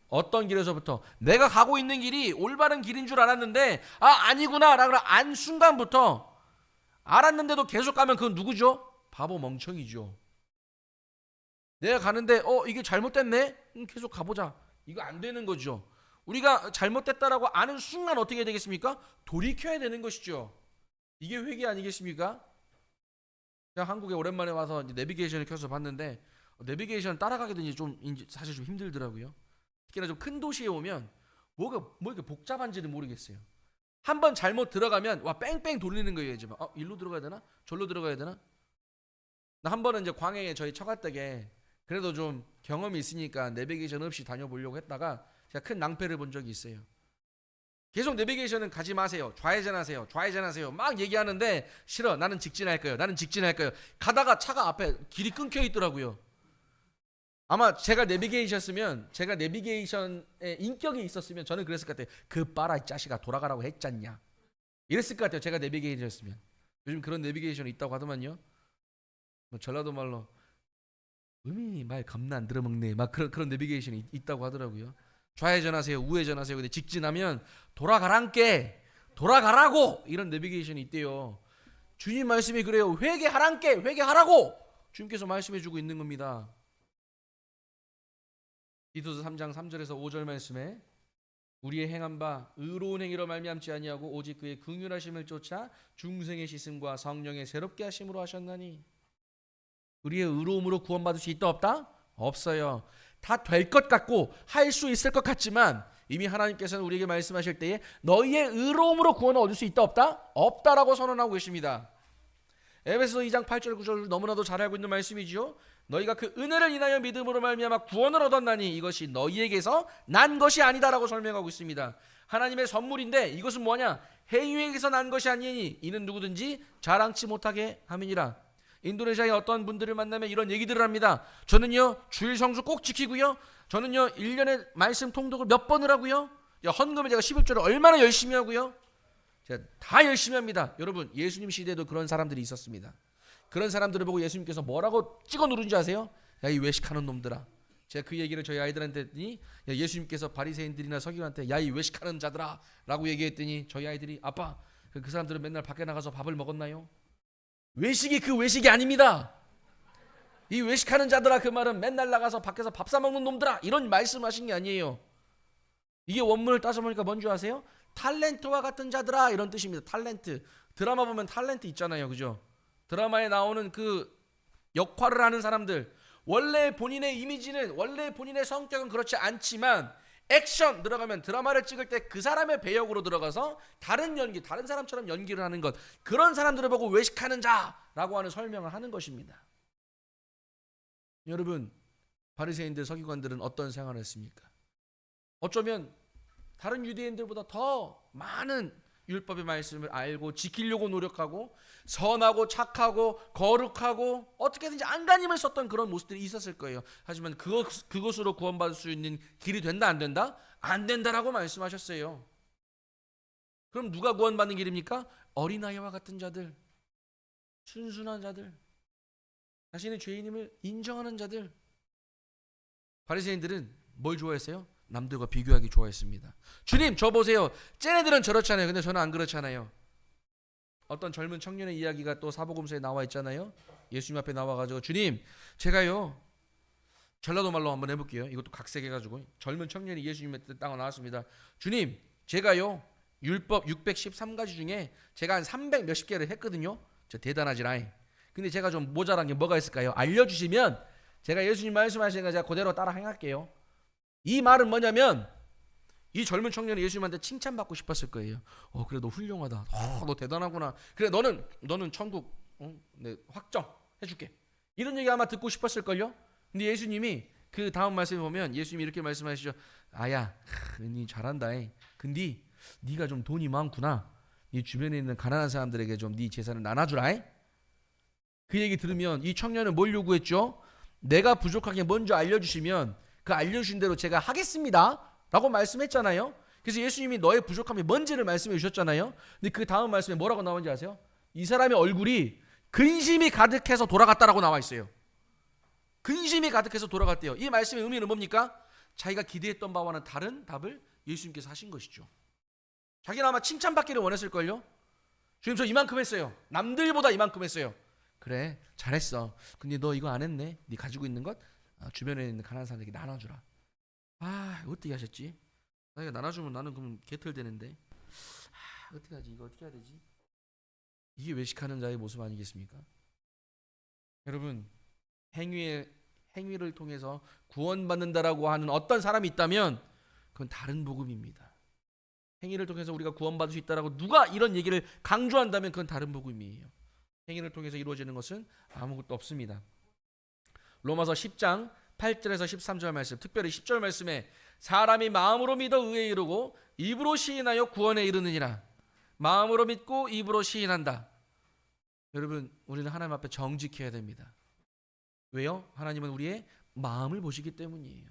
어떤 길에서부터 내가 가고 있는 길이 올바른 길인 줄 알았는데 아니구나 라고 안 순간부터 알았는데도 계속 가면 그건 누구죠? 바보 멍청이죠. 내가 가는데 이게 잘못됐네? 계속 가보자. 이거 안 되는 거죠. 우리가 잘못됐다라고 아는 순간 어떻게 되겠습니까? 돌이켜야 되는 것이죠. 이게 회개 아니겠습니까? 제가 한국에 오랜만에 와서 이제 내비게이션을 켜서 봤는데 내비게이션 따라가기도 사실 좀 힘들더라고요. 특히나 좀 큰 도시에 오면 뭐가 이렇게 복잡한지는 모르겠어요. 한번 잘못 들어가면 뺑뺑 돌리는 거예요. 이제 일로 들어가야 되나? 절로 들어가야 되나? 나 한 번은 이제 광해에 저희 처갓댁에 그래도 좀 경험이 있으니까 내비게이션 없이 다녀보려고 했다가 제가 큰 낭패를 본 적이 있어요. 계속 내비게이션은 가지 마세요. 좌회전하세요. 좌회전하세요. 막 얘기하는데 싫어. 나는 직진할 거예요. 나는 직진할 거예요. 가다가 차가 앞에 길이 끊겨 있더라고요. 아마 제가 내비게이션에 인격이 있었으면 저는 그랬을 것 같아요. 그 빠라 이 자식아 돌아가라고 했잖냐. 이랬을 것 같아요. 제가 내비게이션이었으면. 요즘 그런 내비게이션이 있다고 하더만요. 전라도 말로 음이 말 겁나 안 들어먹네. 막 그런 내비게이션이 있다고 하더라고요. 좌회전하세요. 우회전하세요. 근데 직진하면 돌아가란께 돌아가라고 이런 내비게이션이 있대요. 주님 말씀이 그래요. 회개하란께 회개하라고 주님께서 말씀해주고 있는 겁니다. 디도서 3장 3절에서 5절 말씀에 우리의 행한 바 의로운 행위로 말미암지 아니하고 오직 그의 긍휼하심을 쫓아 중생의 씻음과 성령의 새롭게 하심으로 하셨나니, 우리의 의로움으로 구원받을 수 있다 없다? 없어요. 다 될 것 같고 할 수 있을 것 같지만 이미 하나님께서는 우리에게 말씀하실 때에 너희의 의로움으로 구원을 얻을 수 있다 없다? 없다라고 선언하고 계십니다. 에베소서 2장 8절 9절 너무나도 잘 알고 있는 말씀이지요. 너희가 그 은혜를 인하여 믿음으로 말미암아 구원을 얻었나니 이것이 너희에게서 난 것이 아니다라고 설명하고 있습니다. 하나님의 선물인데 이것은 뭐냐? 행위에게서 난 것이 아니니 이는 누구든지 자랑치 못하게 함이니라. 인도네시아의 어떤 분들을 만나면 이런 얘기들을 합니다. 저는요 주일 성수 꼭 지키고요, 저는요 1년에 말씀 통독을 몇 번을 하고요, 헌금을 제가 11조를 얼마나 열심히 하고요, 제가 다 열심히 합니다. 여러분, 예수님 시대에도 그런 사람들이 있었습니다. 그런 사람들을 보고 예수님께서 뭐라고 찍어 누른지 아세요? 야, 이 외식하는 놈들아. 제가 그 얘기를 저희 아이들한테 했더니 예수님께서 바리새인들이나 서기관한테 야, 이 외식하는 자들아 라고 얘기했더니 저희 아이들이 아빠, 그 사람들은 맨날 밖에 나가서 밥을 먹었나요? 외식이 그 외식이 아닙니다. 이 외식하는 자들아 그 말은 맨날 나가서 밖에서 밥 사 먹는 놈들아 이런 말씀하신 게 아니에요. 이게 원문을 따져보니까 뭔지 아세요? 탤런트와 같은 자들아 이런 뜻입니다. 탤런트. 드라마 보면 탤런트 있잖아요. 그죠? 드라마에 나오는 그 역할을 하는 사람들, 원래 본인의 이미지는, 원래 본인의 성격은 그렇지 않지만 액션 들어가면, 드라마를 찍을 때 그 사람의 배역으로 들어가서 다른 연기, 다른 사람처럼 연기를 하는 것, 그런 사람들을 보고 외식하는 자라고 하는 설명을 하는 것입니다. 여러분, 바리새인들, 서기관들은 어떤 생활을 했습니까? 어쩌면 다른 유대인들보다 더 많은 율법의 말씀을 알고 지키려고 노력하고 선하고 착하고 거룩하고 어떻게든지 안간힘을 썼던 그런 모습들이 있었을 거예요. 하지만 그것으로 구원받을 수 있는 길이 된다, 안 된다? 안 된다라고 말씀하셨어요. 그럼 누가 구원받는 길입니까? 어린아이와 같은 자들, 순순한 자들, 자신의 죄인임을 인정하는 자들. 바리새인들은 뭘 좋아했어요? 남들과 비교하기 좋아했습니다. 주님, 저 보세요. 쟤네들은 저렇잖아요. 근데 저는 안 그렇잖아요. 어떤 젊은 청년의 이야기가 또 사복음서에 나와 있잖아요. 예수님 앞에 나와가지고, 주님, 제가요, 전라도 말로 한번 해볼게요. 이것도 각색해가지고, 젊은 청년이 예수님한테 딱 나왔습니다. 주님, 제가요, 율법 613가지 중에 제가 한 300 몇십 개를 했거든요. 저 대단하지라잉. 근데 제가 좀 모자란 게 뭐가 있을까요? 알려주시면 제가 예수님 말씀하시는 거 제가 그대로 따라 행할게요. 이 말은 뭐냐면, 이 젊은 청년이 예수님한테 칭찬받고 싶었을 거예요. 그래, 너 훌륭하다. 너 대단하구나. 그래, 너는 천국 네, 확정 해줄게. 이런 얘기 아마 듣고 싶었을걸요. 근데 예수님이 그 다음 말씀에 보면 예수님이 이렇게 말씀하시죠. 아야, 니 잘한다. 근데 네가 좀 돈이 많구나. 네 주변에 있는 가난한 사람들에게 좀 네 재산을 나눠주라. 그 얘기 들으면 이 청년은 뭘 요구했죠? 내가 부족한 게 뭔지 알려주시면 그 알려주신 대로 제가 하겠습니다 라고 말씀했잖아요. 그래서 예수님이 너의 부족함이 뭔지를 말씀해 주셨잖아요. 근데 그 다음 말씀에 뭐라고 나오는지 아세요? 이 사람의 얼굴이 근심이 가득해서 돌아갔다라고 나와 있어요. 근심이 가득해서 돌아갔대요. 이 말씀의 의미는 뭡니까? 자기가 기대했던 바와는 다른 답을 예수님께서 하신 것이죠. 자기는 아마 칭찬받기를 원했을걸요. 주님, 저 이만큼 했어요. 남들보다 이만큼 했어요. 그래, 잘했어. 근데 너 이거 안 했네. 네 가지고 있는 것 주변에 있는 가난한 사람들에게 나눠주라. 어떻게 하셨지? 자기가 나눠주면 나는 그럼 개털되는데. 어떻게 하지? 이거 어떻게 해야 되지? 이게 외식하는 자의 모습 아니겠습니까? 여러분, 행위를 통해서 구원받는다라고 하는 어떤 사람이 있다면 그건 다른 복음입니다. 행위를 통해서 우리가 구원받을 수 있다라고 누가 이런 얘기를 강조한다면 그건 다른 복음이에요. 행위를 통해서 이루어지는 것은 아무것도 없습니다. 로마서 10장 8절에서 13절 말씀, 특별히 10절 말씀에 사람이 마음으로 믿어 의에 이르고 입으로 시인하여 구원에 이르느니라. 마음으로 믿고 입으로 시인한다. 여러분, 우리는 하나님 앞에 정직해야 됩니다. 왜요? 하나님은 우리의 마음을 보시기 때문이에요.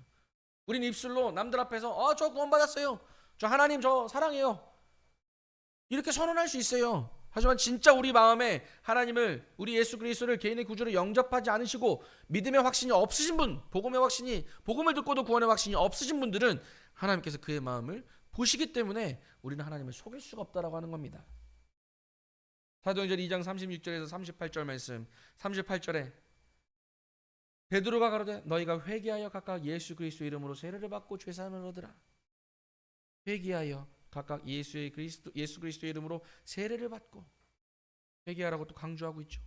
우리는 입술로 남들 앞에서 저 구원받았어요, 저 하나님 저 사랑해요, 이렇게 선언할 수 있어요. 하지만 진짜 우리 마음에 하나님을, 우리 예수 그리스도를 개인의 구주로 영접하지 않으시고 믿음의 확신이 없으신 분, 복음의 확신이, 복음을 듣고도 구원의 확신이 없으신 분들은 하나님께서 그의 마음을 보시기 때문에 우리는 하나님을 속일 수가 없다라고 하는 겁니다. 사도행전 2장 36절에서 38절 말씀, 38절에 베드로가 가로되 너희가 회개하여 각각 예수 그리스도 이름으로 세례를 받고 죄사함을 얻으라. 회개하여 각각 예수 그리스도 이름으로 세례를 받고, 회개하라고 또 강조하고 있죠.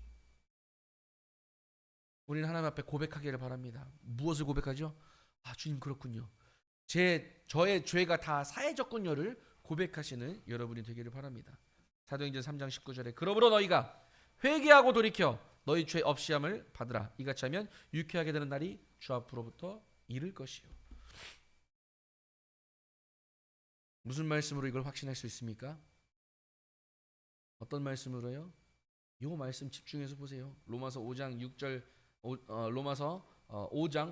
우리는 하나님 앞에 고백하기를 바랍니다. 무엇을 고백하죠? 주님, 그렇군요. 저의 죄가 다 사해졌군요를 고백하시는 여러분이 되기를 바랍니다. 사도행전 3장 19절에 그러므로 너희가 회개하고 돌이켜 너희 죄 없이함을 받으라. 이같이 하면 유쾌하게 되는 날이 주 앞으로부터 이를 것이요. 무슨 말씀으로 이걸 확신할 수 있습니까? 어떤 말씀으로요? 이 말씀 집중해서 보세요. 로마서 5장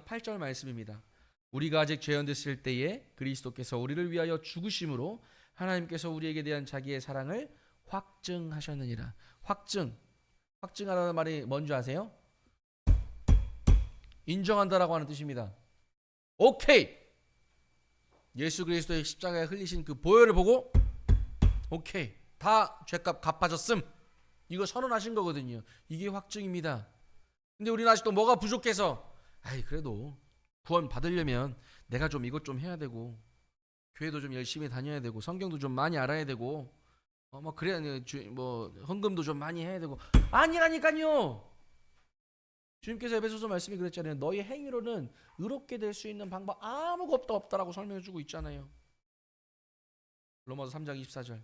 8절 말씀입니다. 우리가 아직 죄인됐을 때에 그리스도께서 우리를 위하여 죽으심으로 하나님께서 우리에게 대한 자기의 사랑을 확증하셨느니라. 확증하라는 말이 뭔지 아세요? 인정한다라고 하는 뜻입니다. 오케이, 예수 그리스도의 십자가에 흘리신 그 보혈을 보고 오케이, 다 죄값 갚아졌음, 이거 선언하신 거거든요. 이게 확증입니다. 근데 우리는 아직도 뭐가 부족해서 그래도 구원 받으려면 내가 좀 이것 좀 해야 되고, 교회도 좀 열심히 다녀야 되고, 성경도 좀 많이 알아야 되고, 그래야 헌금도 좀 많이 해야 되고. 아니라니까요. 주님께서 에베소서 말씀이 그랬잖아요. 너희 행위로는 의롭게 될 수 있는 방법 아무것도 없다라고 설명해 주고 있잖아요. 로마서 3장 24절.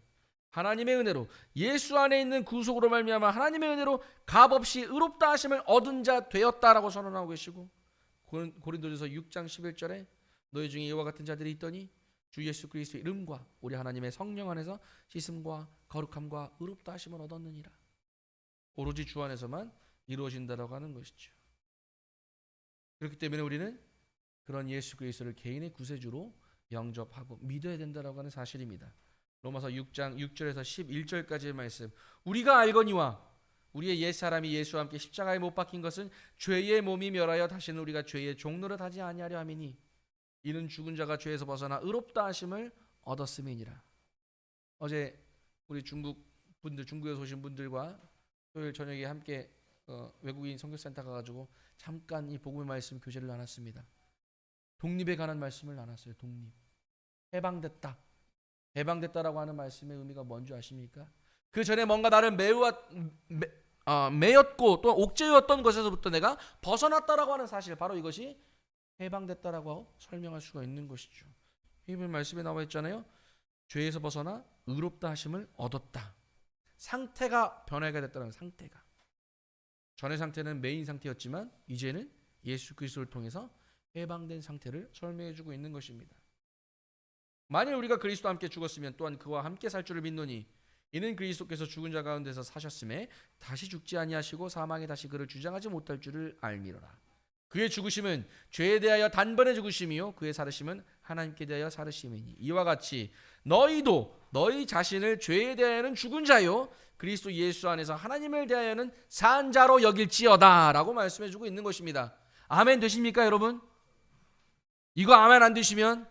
하나님의 은혜로 예수 안에 있는 구속으로 말미암아 하나님의 은혜로 값없이 의롭다 하심을 얻은 자 되었다라고 선언하고 계시고, 고린도전서 6장 11절에 너희 중에 이와 같은 자들이 있더니 주 예수 그리스도의 이름과 우리 하나님의 성령 안에서 씻음과 거룩함과 의롭다 하심을 얻었느니라. 오로지 주 안에서만 이루어진다라고 하는 것이죠. 그렇기 때문에 우리는 그런 예수 그리스도를 개인의 구세주로 영접하고 믿어야 된다라고 하는 사실입니다. 로마서 6장 6절에서 11절까지의 말씀. 우리가 알거니와 우리의 옛사람이 예수와 함께 십자가에 못 박힌 것은 죄의 몸이 멸하여 다시는 우리가 죄의 종노릇 하지 아니하려 함이니 이는 죽은 자가 죄에서 벗어나 의롭다 하심을 얻었음이니라. 어제 우리 중국에서 오신 분들과 토요일 저녁에 함께 외국인 선교센터 가가지고 잠깐 이 복음의 말씀 교제를 나눴습니다. 독립에 관한 말씀을 나눴어요. 독립. 해방됐다라고 하는 말씀의 의미가 뭔지 아십니까? 그 전에 뭔가 나를 매였고 또 옥죄였던 것에서부터 내가 벗어났다라고 하는 사실, 바로 이것이 해방됐다라고 설명할 수가 있는 것이죠. 히브리 말씀에 나와 있잖아요. 죄에서 벗어나 의롭다 하심을 얻었다. 상태가 변화가 됐다는 상태가. 전의 상태는 메인 상태였지만 이제는 예수 그리스도를 통해서 해방된 상태를 설명해주고 있는 것입니다. 만일 우리가 그리스도와 함께 죽었으면 또한 그와 함께 살 줄을 믿노니 이는 그리스도께서 죽은 자 가운데서 사셨음에 다시 죽지 아니하시고 사망에 다시 그를 주장하지 못할 줄을 알미로라. 그의 죽으심은 죄에 대하여 단번에 죽으심이요 그의 살으심은 하나님께 대하여 살으심이니 이와 같이 너희도 너희 자신을 죄에 대하여는 죽은 자요 그리스도 예수 안에서 하나님을 대하여는 산 자로 여길지어다 라고 말씀해주고 있는 것입니다. 아멘 되십니까 여러분? 이거 아멘 안 되시면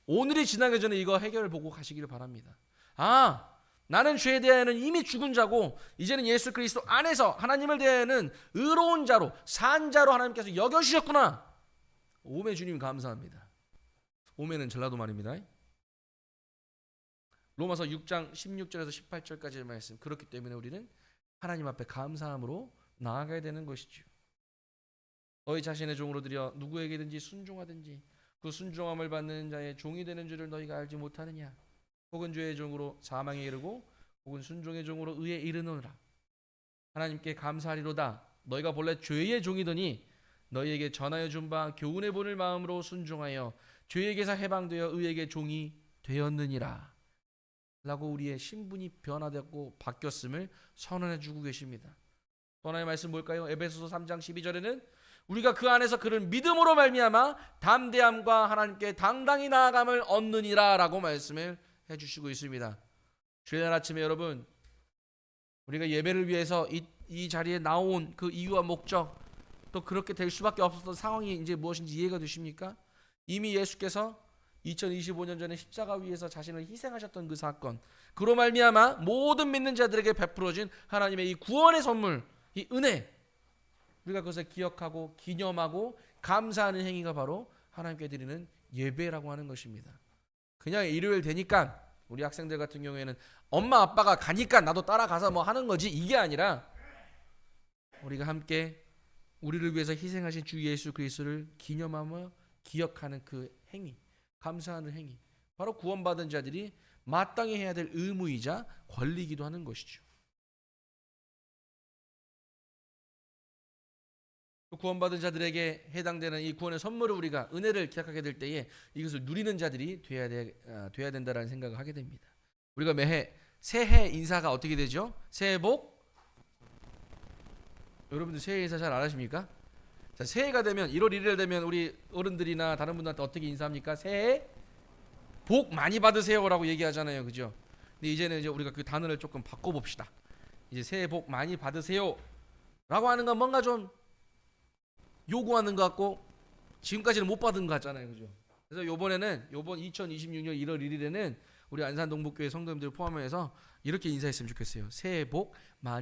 오늘이 지나기 전에 이거 해결을 보고 가시기를 바랍니다. 나는 죄에 대하여는 이미 죽은 자고 이제는 예수 그리스도 안에서 하나님을 대하여는 의로운 자로 산 자로 하나님께서 여겨주셨구나. 오메 주님 감사합니다. 오메는 전라도 말입니다. 로마서 6장 16절에서 18절까지의 말씀. 그렇기 때문에 우리는 하나님 앞에 감사함으로 나아가야 되는 것이죠. 너희 자신의 종으로 들여 누구에게든지 순종하든지 그 순종함을 받는 자의 종이 되는 줄을 너희가 알지 못하느냐. 혹은 죄의 종으로 사망에 이르고 혹은 순종의 종으로 의에 이르노라. 하나님께 감사하리로다. 너희가 본래 죄의 종이더니 너희에게 전하여 준 바 교훈의 본을 마음으로 순종하여 죄에게서 해방되어 의에게 종이 되었느니라 라고 우리의 신분이 변화되고 바뀌었음을 선언해 주고 계십니다. 또 하나의 말씀 뭘까요? 에베소서 3장 12절에는 우리가 그 안에서 그를 믿음으로 말미암아 담대함과 하나님께 당당히 나아감을 얻느니라 라고 말씀을 해주시고 있습니다. 주일날 아침에 여러분, 우리가 예배를 위해서 이 자리에 나온 그 이유와 목적, 또 그렇게 될 수밖에 없었던 상황이 이제 무엇인지 이해가 되십니까? 이미 예수께서 2025년 전에 십자가 위에서 자신을 희생하셨던 그 사건, 그로 말미암아 모든 믿는 자들에게 베풀어진 하나님의 이 구원의 선물, 이 은혜, 우리가 그것을 기억하고 기념하고 감사하는 행위가 바로 하나님께 드리는 예배라고 하는 것입니다. 그냥 일요일 되니까 우리 학생들 같은 경우에는 엄마 아빠가 가니까 나도 따라가서 뭐 하는 거지, 이게 아니라 우리가 함께 우리를 위해서 희생하신 주 예수 그리스도를 기념하며 기억하는 그 행위, 감사하는 행위, 바로 구원받은 자들이 마땅히 해야 될 의무이자 권리이기도 하는 것이죠. 구원받은 자들에게 해당되는 이 구원의 선물을 우리가 은혜를 기억하게 될 때에 이것을 누리는 자들이 돼야 된다라는 생각을 하게 됩니다. 우리가 매해 새해 인사가 어떻게 되죠? 새해 복. 여러분들 새해 인사 잘 안 하십니까? 자, 새해가 되면 1월 1일 되면 우리 어른들이나 다른 분들한테 어떻게 인사합니까? 새해 복 많이 받으세요라고 얘기하잖아요, 그죠? 근데 이제는 이제 우리가 그 단어를 조금 바꿔봅시다. 이제 새해 복 많이 받으세요라고 하는 건 뭔가 좀 요구하는 것 같고 지금까지는 못 받은 것 같잖아요, 그죠? 그래서 이번 2026년 1월 1일에는 우리 안산동북교회 성도님들 포함해서 이렇게 인사했으면 좋겠어요.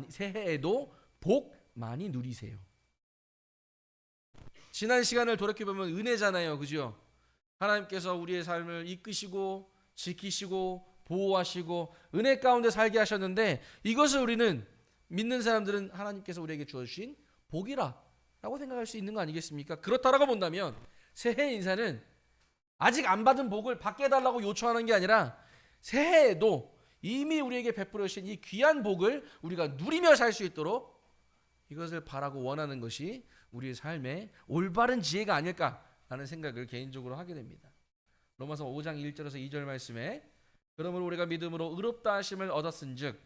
새해에도 복 많이 누리세요. 지난 시간을 돌이켜보면 은혜잖아요, 그죠? 하나님께서 우리의 삶을 이끄시고 지키시고 보호하시고 은혜 가운데 살게 하셨는데 이것을 우리는 믿는 사람들은 하나님께서 우리에게 주어주신 복이라 라고 생각할 수 있는 거 아니겠습니까? 그렇다라고 본다면 새해 인사는 아직 안 받은 복을 받게 해달라고 요청하는 게 아니라 새해에도 이미 우리에게 베풀어 주신 이 귀한 복을 우리가 누리며 살 수 있도록 이것을 바라고 원하는 것이 우리의 삶의 올바른 지혜가 아닐까라는 생각을 개인적으로 하게 됩니다. 로마서 5장 1절에서 2절 말씀에 그러므로 우리가 믿음으로 의롭다 하심을 얻었은즉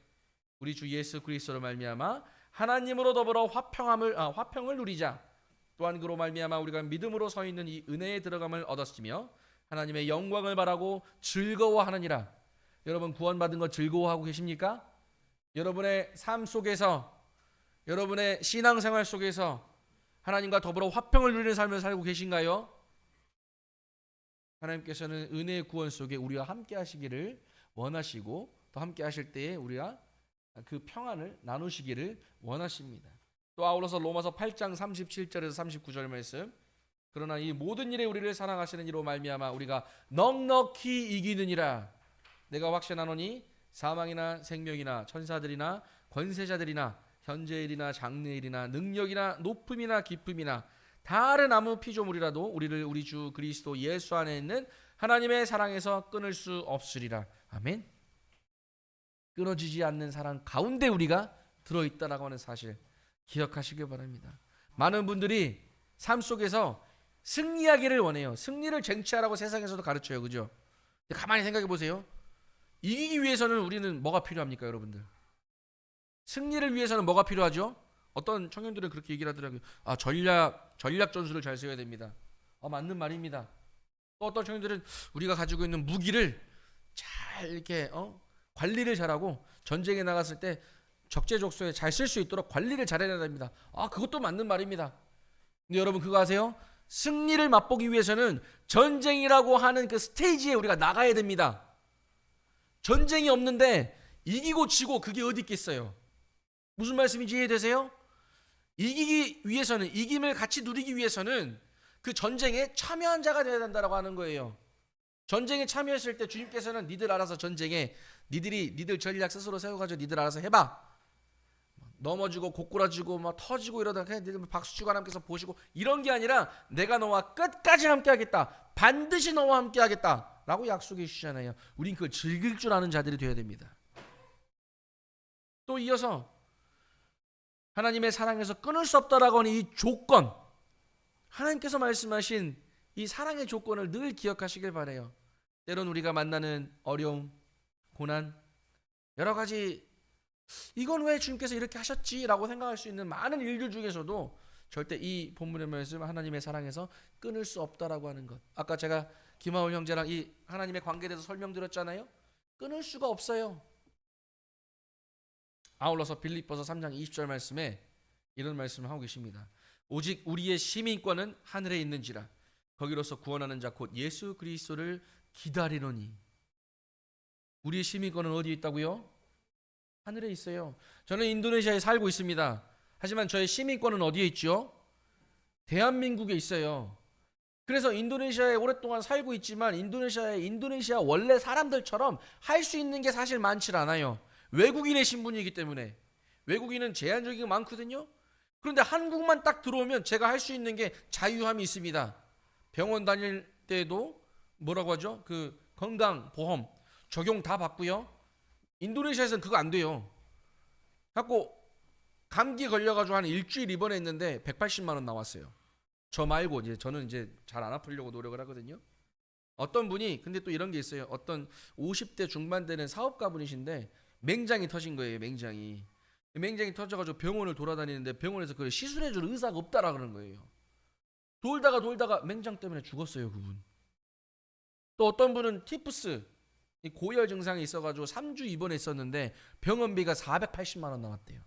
우리 주 예수 그리스도로 말미암아 하나님으로 더불어 화평을 누리자. 또한 그로 말미암아 우리가 믿음으로 서 있는 이 은혜에 들어감을 얻었으며 하나님의 영광을 바라고 즐거워하느니라. 여러분 구원받은 거 즐거워하고 계십니까? 여러분의 삶 속에서 여러분의 신앙생활 속에서 하나님과 더불어 화평을 누리는 삶을 살고 계신가요? 하나님께서는 은혜의 구원 속에 우리와 함께 하시기를 원하시고 또 함께 하실 때에 우리가 그 평안을 나누시기를 원하십니다. 또 아울러서 로마서 8장 37절에서 39절 말씀 그러나 이 모든 일에 우리를 사랑하시는 이로 말미암아 우리가 넉넉히 이기느니라. 내가 확신하노니 사망이나 생명이나 천사들이나 권세자들이나 현재일이나 장래일이나 능력이나 높음이나 깊음이나 다른 아무 피조물이라도 우리를 우리 주 그리스도 예수 안에 있는 하나님의 사랑에서 끊을 수 없으리라. 아멘. 끊어지지 않는 사랑 가운데 우리가 들어있다라고 하는 사실 기억하시길 바랍니다. 많은 분들이 삶 속에서 승리하기를 원해요. 승리를 쟁취하라고 세상에서도 가르쳐요. 그죠? 가만히 생각해 보세요. 이기기 위해서는 우리는 뭐가 필요합니까, 여러분들? 승리를 위해서는 뭐가 필요하죠? 어떤 청년들은 그렇게 얘기를 하더라고요. 전략 전술을 잘 써야 됩니다. 맞는 말입니다. 또 어떤 청년들은 우리가 가지고 있는 무기를 잘 이렇게 관리를 잘하고 전쟁에 나갔을 때 적재적소에 잘 쓸 수 있도록 관리를 잘해야 됩니다. 그것도 맞는 말입니다. 근데 여러분 그거 아세요? 승리를 맛보기 위해서는 전쟁이라고 하는 그 스테이지에 우리가 나가야 됩니다. 전쟁이 없는데 이기고 지고 그게 어디 있겠어요? 무슨 말씀인지 이해되세요? 이기기 위해서는 이김을 같이 누리기 위해서는 그 전쟁에 참여한 자가 되어야 된다고 하는 거예요. 전쟁에 참여했을 때 주님께서는 니들 알아서 전쟁에 니들 전략 스스로 세워가지고 니들 알아서 해봐. 넘어지고 고꾸라지고 막 터지고 이러다가 그냥 니들 박수치고 하나님께서 보시고 이런 게 아니라 내가 너와 끝까지 함께하겠다. 반드시 너와 함께하겠다 라고 약속해 주시잖아요. 우린 그걸 즐길 줄 아는 자들이 되어야 됩니다. 또 이어서 하나님의 사랑에서 끊을 수 없다라고 하는 이 조건, 하나님께서 말씀하신 이 사랑의 조건을 늘 기억하시길 바라요. 때론 우리가 만나는 어려움, 고난, 여러 가지 이건 왜 주님께서 이렇게 하셨지라고 생각할 수 있는 많은 일들 중에서도 절대 이 본문의 말씀 하나님의 사랑에서 끊을 수 없다라고 하는 것. 아까 제가 김하울 형제랑 이 하나님의 관계에 대해서 설명드렸잖아요. 끊을 수가 없어요. 아울러서 빌립보서 3장 20절 말씀에 이런 말씀을 하고 계십니다. 오직 우리의 시민권은 하늘에 있는지라 거기로서 구원하는 자 곧 예수 그리스도를 기다리노니. 우리의 시민권은 어디에 있다고요? 하늘에 있어요. 저는 인도네시아에 살고 있습니다. 하지만 저의 시민권은 어디에 있죠? 대한민국에 있어요. 그래서 인도네시아에 오랫동안 살고 있지만 인도네시아 원래 사람들처럼 할 수 있는 게 사실 많지 않아요. 외국인의 신분이기 때문에. 외국인은 제한적인 게 많거든요. 그런데 한국만 딱 들어오면 제가 할 수 있는 게 자유함이 있습니다. 병원 다닐 때도 뭐라고 하죠? 그 건강보험 적용 다 받고요. 인도네시아에서는 그거 안 돼요. 갖고 감기 걸려가지고 한 일주일 입원했는데 180만 원 나왔어요. 저 말고 저는 잘 안 아프려고 노력을 하거든요. 어떤 분이 근데 또 이런 게 있어요. 어떤 50대 중반 되는 사업가분이신데 맹장이 터진 거예요. 맹장이 터져가지고 병원을 돌아다니는데 병원에서 그걸 시술해줄 의사가 없다라 그러는 거예요. 돌다가 맹장 때문에 죽었어요. 그분. 또 어떤 분은 티푸스 고열 증상이 있어가지고 3주 입원했었는데 병원비가 480만 원 나왔대요.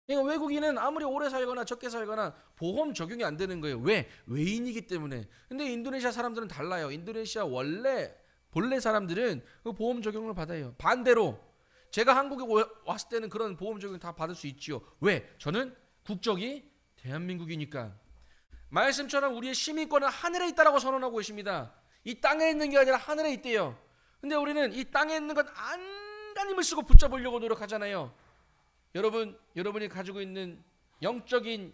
그러니까 외국인은 아무리 오래 살거나 적게 살거나 보험 적용이 안 되는 거예요. 왜? 외인이기 때문에. 근데 인도네시아 사람들은 달라요. 인도네시아 본래 사람들은 그 보험 적용을 받아요. 반대로 제가 한국에 왔을 때는 그런 보험 적용 다 받을 수 있지요. 왜? 저는 국적이 대한민국이니까. 말씀처럼 우리의 시민권은 하늘에 있다라고 선언하고 계십니다. 이 땅에 있는 게 아니라 하늘에 있대요. 근데 우리는 이 땅에 있는 것 안간힘을 쓰고 붙잡으려고 노력하잖아요. 여러분이 가지고 있는 영적인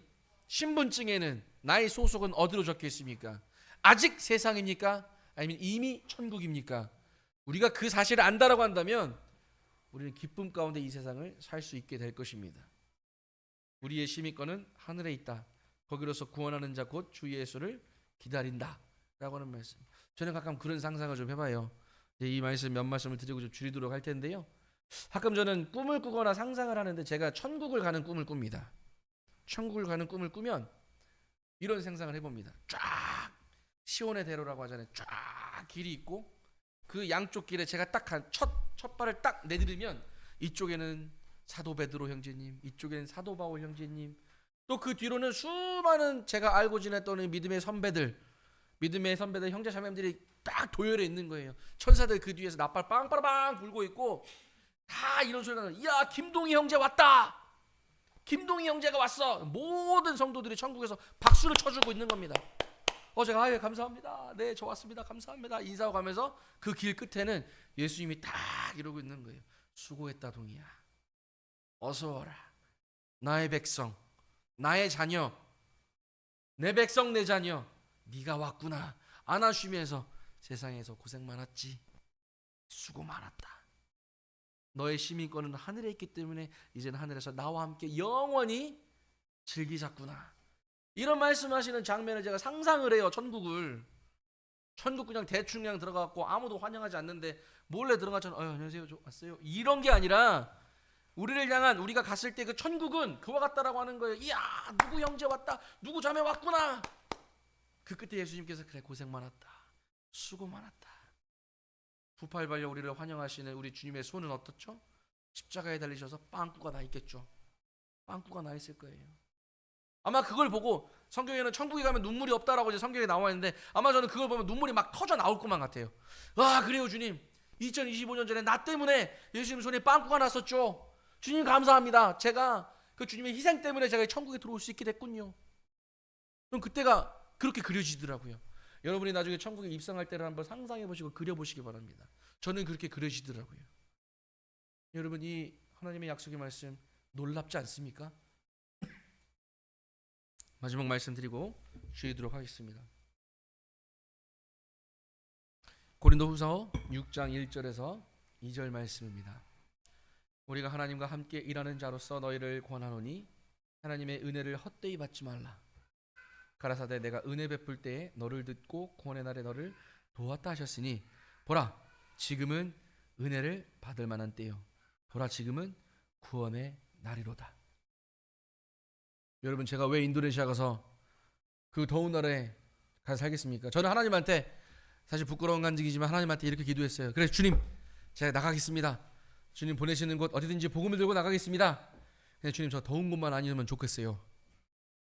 신분증에는 나의 소속은 어디로 적혀 있습니까? 아직 세상입니까? 아니면 이미 천국입니까? 우리가 그 사실을 안다라고 한다면 우리는 기쁨 가운데 이 세상을 살 수 있게 될 것입니다. 우리의 시민권은 하늘에 있다. 거기로서 구원하는 자 곧 주 예수를 기다린다 라고 하는 말씀. 저는 가끔 그런 상상을 좀 해봐요. 이 말씀 몇 말씀을 드리고 좀 줄이도록 할 텐데요. 가끔 저는 꿈을 꾸거나 상상을 하는데 제가 천국을 가는 꿈을 꿉니다. 천국을 가는 꿈을 꾸면 이런 상상을 해봅니다. 쫙 시온의 대로라고 하잖아요. 쫙 길이 있고 그 양쪽 길에 제가 딱 첫 발을 딱 내디디면 이쪽에는 사도 베드로 형제님, 이쪽에는 사도 바울 형제님, 또 그 뒤로는 수많은 제가 알고 지냈던 믿음의 선배들 형제 자매들이 딱 도열해 있는 거예요. 천사들 그 뒤에서 나팔 빵빠라빵 불고 있고 다 이런 소리가 나요. 야, 김동희 형제 왔다. 김동희 형제가 왔어. 모든 성도들이 천국에서 박수를 쳐주고 있는 겁니다. 제가 예, 감사합니다. 네, 저 왔습니다. 감사합니다. 인사하고 가면서 그 길 끝에는 예수님이 딱 이러고 있는 거예요. 수고했다 동이야. 어서 와라. 나의 백성, 나의 자녀, 내 백성 내 자녀, 네가 왔구나. 안아주면서 세상에서 고생 많았지. 수고 많았다. 너의 시민권은 하늘에 있기 때문에 이제는 하늘에서 나와 함께 영원히 즐기자꾸나. 이런 말씀하시는 장면을 제가 상상을 해요. 천국 그냥 대충 그냥 들어가고 아무도 환영하지 않는데 몰래 들어가잖아요. 안녕하세요, 저 왔어요. 이런 게 아니라 우리를 향한, 우리가 갔을 때 그 천국은 그와 같다라고 하는 거예요. 이야, 누구 형제 왔다, 누구 자매 왔구나. 그 끝에 예수님께서 그래, 고생 많았다, 수고 많았다. 부활발려 우리를 환영하시는 우리 주님의 손은 어떻죠? 십자가에 달리셔서 빵꾸가 나 있겠죠. 빵꾸가 나 있을 거예요. 아마 그걸 보고 성경에는 천국에 가면 눈물이 없다라고 이제 성경에 나와 있는데 아마 저는 그걸 보면 눈물이 막 터져 나올 것만 같아요. 와, 그래요 주님. 2025년 전에 나 때문에 예수님 손에 빵꾸가 났었죠. 주님 감사합니다. 제가 그 주님의 희생 때문에 제가 천국에 들어올 수 있게 됐군요. 그럼 그때가 그렇게 그려지더라고요. 여러분이 나중에 천국에 입성할 때를 한번 상상해 보시고 그려 보시기 바랍니다. 저는 그렇게 그려지더라고요. 여러분, 이 하나님의 약속의 말씀 놀랍지 않습니까? 마지막 말씀드리고 쉬도록 하겠습니다. 고린도후서 6장 1절에서 2절 말씀입니다. 우리가 하나님과 함께 일하는 자로서 너희를 권하노니 하나님의 은혜를 헛되이 받지 말라. 가라사대 내가 은혜 베풀 때에 너를 듣고 구원의 날에 너를 도왔다 하셨으니 보라 지금은 은혜를 받을 만한 때요 보라 지금은 구원의 날이로다. 여러분, 제가 왜 인도네시아 가서 그 더운 날에 가서 살겠습니까? 저는 하나님한테, 사실 부끄러운 간증이지만 하나님한테 이렇게 기도했어요. 그래 주님, 제가 나가겠습니다. 주님 보내시는 곳 어디든지 복음을 들고 나가겠습니다. 근데 주님, 저 더운 곳만 아니면 좋겠어요.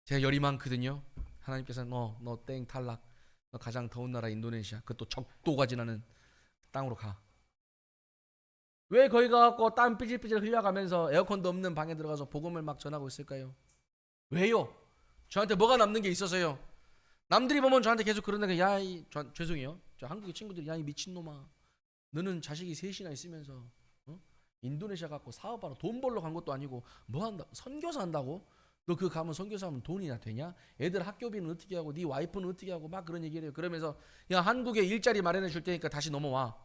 제가 열이 많거든요. 하나님께서 너 땡 탈락. 너 가장 더운 나라 인도네시아, 그것도 적도가 지나는 땅으로 가. 왜 거기 가갖고 땀 삐질삐질 흘려가면서 에어컨도 없는 방에 들어가서 복음을 막 전하고 있을까요? 왜요? 저한테 뭐가 남는 게 있어서요? 남들이 보면 저한테 계속 그러는데, 죄송해요. 저 한국의 친구들이, 야 이 미친놈아, 너는 자식이 셋이나 있으면서 인도네시아 갖고 사업하러 돈 벌러 간 것도 아니고 뭐 한다? 선교사 한다고? 너 그거 가면 선교사 하면 돈이나 되냐? 애들 학교비는 어떻게 하고 네 와이프는 어떻게 하고 막 그런 얘기를 해요. 그러면서 야 한국에 일자리 마련해 줄 테니까 다시 넘어와.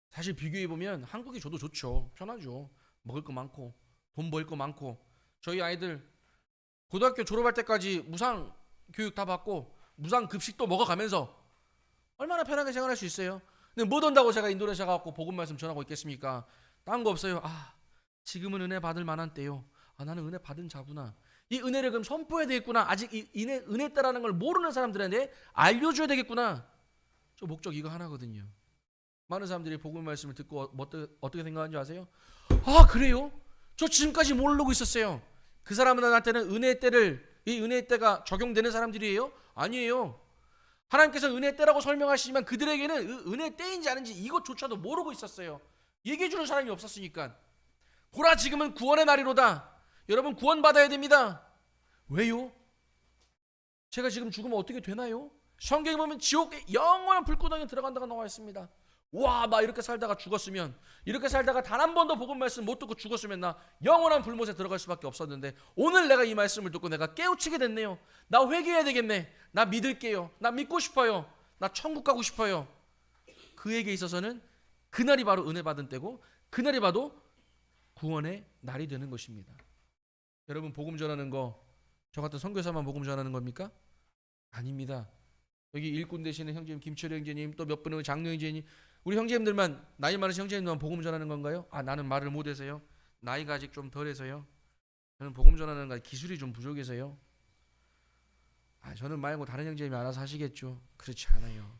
사실 비교해 보면 한국이 저도 좋죠. 편하죠. 먹을 거 많고 돈 벌 거 많고. 저희 아이들 고등학교 졸업할 때까지 무상 교육 다 받고 무상 급식도 먹어가면서 얼마나 편하게 생활할 수 있어요. 근데 뭐 던다고 제가 인도네시아 가고 복음 말씀 전하고 있겠습니까? 딴 거 없어요. 지금은 은혜 받을 만한 때요. 나는 은혜 받은 자구나. 이 은혜를 그럼 선포해야 되겠구나. 아직 이 은혜 있다라는 걸 모르는 사람들한테 알려줘야 되겠구나. 저 목적 이거 하나거든요. 많은 사람들이 복음 말씀을 듣고 어떻게 생각하는 줄 아세요? 그래요? 저 지금까지 모르고 있었어요. 그 사람들한테는 이 은혜의 때가 적용되는 사람들이에요? 아니에요. 하나님께서 은혜의 때라고 설명하시지만 그들에게는 은혜의 때인지 아닌지 이것조차도 모르고 있었어요. 얘기해 주는 사람이 없었으니까. 보라 지금은 구원의 날이로다. 여러분, 구원받아야 됩니다. 왜요? 제가 지금 죽으면 어떻게 되나요? 성경에 보면 지옥에 영원한 불구덩이에 들어간다고 나와 있습니다. 와, 나 이렇게 살다가 죽었으면, 이렇게 살다가 단 한 번도 복음 말씀 못 듣고 죽었으면 나 영원한 불못에 들어갈 수밖에 없었는데 오늘 내가 이 말씀을 듣고 내가 깨우치게 됐네요. 나 회개해야 되겠네. 나 믿을게요. 나 믿고 싶어요. 나 천국 가고 싶어요. 그에게 있어서는 그날이 바로 은혜 받은 때고 그날이 바로 구원의 날이 되는 것입니다. 여러분, 복음 전하는 거 저 같은 선교사만 복음 전하는 겁니까? 아닙니다. 여기 일꾼 되시는 형제님 김철희 형제님, 또 몇 분의 장로 형제님, 우리 형제님들만, 나이 많으신 형제님들만 복음 전하는 건가요? 아, 나는 말을 못해서요. 나이가 아직 좀 덜해서요. 저는 복음 전하는 거 기술이 좀 부족해서요. 아, 저는 말고 다른 형제님이 알아서 하시겠죠. 그렇지 않아요.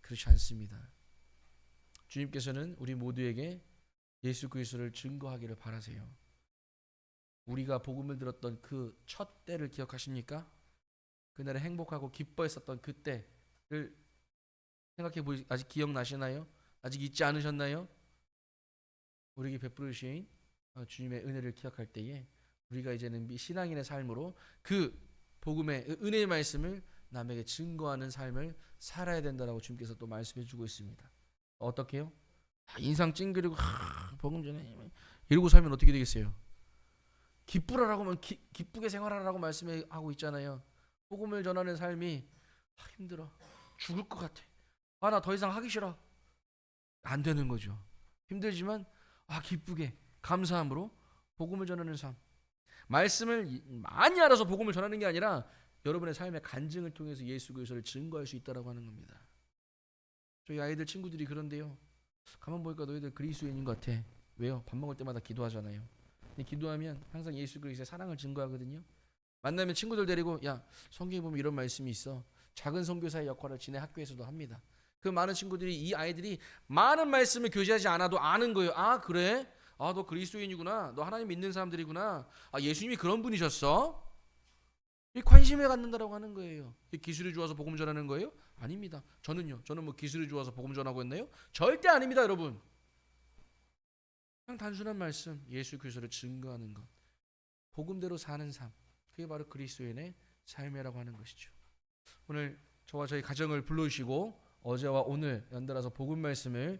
그렇지 않습니다. 주님께서는 우리 모두에게 예수 그리스도를 증거하기를 바라세요. 우리가 복음을 들었던 그 첫 때를 기억하십니까? 그날에 행복하고 기뻐했었던 그때를 생각해 보시, 아직 기억나시나요? 아직 잊지 않으셨나요? 우리에게 베풀으신 주님의 은혜를 기억할 때에 우리가 이제는 신앙인의 삶으로 그 복음의 은혜의 말씀을 남에게 증거하는 삶을 살아야 된다라고 주님께서 또 말씀해 주고 있습니다. 어떻게요? 인상 찡그리고 복음 전해 이러고 살면 어떻게 되겠어요? 기쁘라라고 하면 기쁘게 생활하라고 말씀하고 있잖아요. 복음을 전하는 삶이 힘들어, 죽을 것 같아, 나 더 이상 하기 싫어, 안 되는 거죠. 힘들지만 기쁘게 감사함으로 복음을 전하는 삶, 말씀을 많이 알아서 복음을 전하는 게 아니라 여러분의 삶의 간증을 통해서 예수 그리스도를 증거할 수 있다라고 하는 겁니다. 저희 아이들 친구들이 그런데요, 가만 보니까 너희들 그리스도인인 것 같아. 왜요? 밥 먹을 때마다 기도하잖아요. 근데 기도하면 항상 예수 그리스도의 사랑을 증거하거든요. 만나면 친구들 데리고, 야, 성경에 보면 이런 말씀이 있어. 작은 선교사의 역할을 지네 학교에서도 합니다. 그 많은 친구들이, 이 아이들이 많은 말씀을 교제하지 않아도 아는 거예요. 아, 그래? 너 그리스도인이구나. 너 하나님 믿는 사람들이구나. 예수님이 그런 분이셨어? 이 관심을 갖는다라고 하는 거예요. 기술이 좋아서 복음 전하는 거예요? 아닙니다. 저는 뭐 기술이 좋아서 복음 전하고 있나요? 절대 아닙니다, 여러분. 그냥 단순한 말씀, 예수 그리스도를 증거하는 것, 복음대로 사는 삶, 그게 바로 그리스도인의 삶이라고 하는 것이죠. 오늘 저와 저희 가정을 불러주시고 어제와 오늘 연달아서 복음 말씀을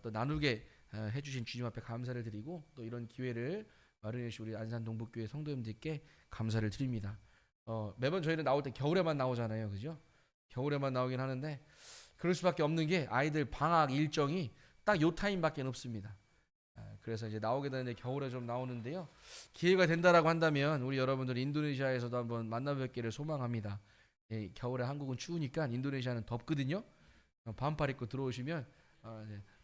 또 나누게 해주신 주님 앞에 감사를 드리고, 또 이런 기회를 마련해 주신 우리 안산 동북교회 성도님들께 감사를 드립니다. 매번 저희는 나올 때 겨울에만 나오잖아요, 그죠? 겨울에만 나오긴 하는데 그럴 수밖에 없는 게 아이들 방학 일정이 딱 요 타임밖에 없습니다. 그래서 이제 나오게 되는데 겨울에 좀 나오는데요. 기회가 된다라고 한다면 우리 여러분들 인도네시아에서도 한번 만나 뵙기를 소망합니다. 겨울에 한국은 추우니까 인도네시아는 덥거든요. 반팔 입고 들어오시면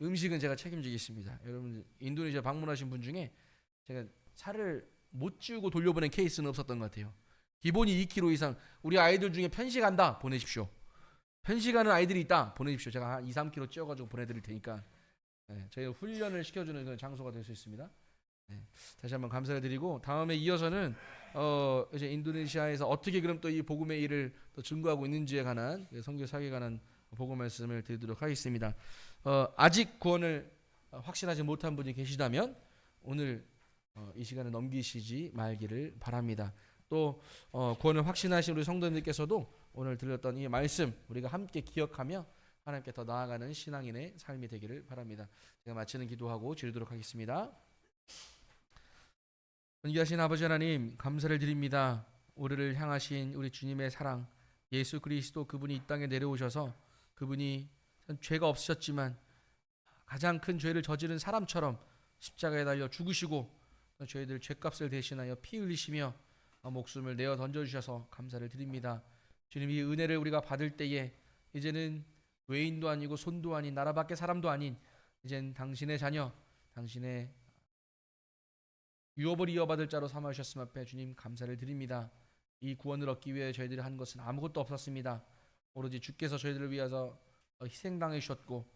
음식은 제가 책임지겠습니다. 여러분 인도네시아 방문하신 분 중에 제가 살을 못 찌우고 돌려보낸 케이스는 없었던 것 같아요. 기본이 2kg 이상, 우리 아이들 중에 편식한다 보내십시오. 편식하는 아이들이 있다 보내십시오. 제가 한 2-3kg 찌워가지고 보내드릴 테니까 저희가 훈련을 시켜주는 그런 장소가 될 수 있습니다. 다시 한번 감사를 드리고, 다음에 이어서는 이제 인도네시아에서 어떻게 그럼 또 이 복음의 일을 또 증거하고 있는지에 관한 선교 사역에 관한 복음 말씀을 드리도록 하겠습니다. 아직 구원을 확신하지 못한 분이 계시다면 오늘 이 시간을 넘기시지 말기를 바랍니다. 또 구원을 확신하신 우리 성도님들께서도 오늘 들렸던 이 말씀 우리가 함께 기억하며 하나님께 더 나아가는 신앙인의 삶이 되기를 바랍니다. 제가 마치는 기도하고 드리도록 하겠습니다. 존귀하신 아버지 하나님, 감사를 드립니다. 우리를 향하신 우리 주님의 사랑, 예수 그리스도, 그분이 이 땅에 내려오셔서 그분이 죄가 없으셨지만 가장 큰 죄를 저지른 사람처럼 십자가에 달려 죽으시고 저희들 죄값을 대신하여 피 흘리시며 목숨을 내어 던져주셔서 감사를 드립니다. 주님, 이 은혜를 우리가 받을 때에 이제는 외인도 아니고 손도 아닌, 나라 밖의 사람도 아닌, 이젠 당신의 자녀, 당신의 유업을 이어받을 자로 삼아주셨음 앞에 주님 감사를 드립니다. 이 구원을 얻기 위해 저희들이 한 것은 아무것도 없었습니다. 오로지 주께서 저희들을 위해서 희생당해 주셨고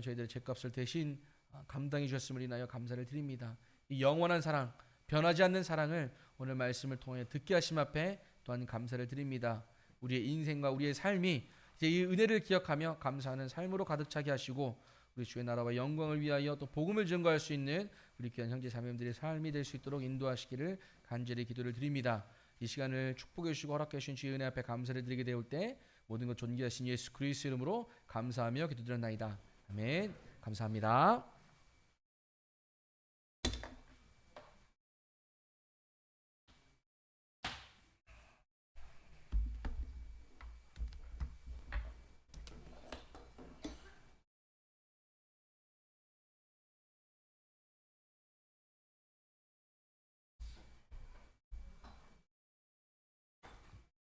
저희들의 죄값을 대신 감당해 주셨음을 인하여 감사를 드립니다. 이 영원한 사랑, 변하지 않는 사랑을 오늘 말씀을 통해 듣게 하심 앞에 또한 감사를 드립니다. 우리의 인생과 우리의 삶이 이제 이 은혜를 기억하며 감사하는 삶으로 가득 차게 하시고 우리 주의 나라와 영광을 위하여 또 복음을 증거할 수 있는 우리 귀한 형제 자매님들의 삶이 될 수 있도록 인도하시기를 간절히 기도를 드립니다. 이 시간을 축복해 주시고 허락해 주신 주의 은혜 앞에 감사를 드리게 되올 때 모든 것 존귀하신 예수 그리스도 이름으로 감사하며 기도드렸나이다. 아멘. 감사합니다.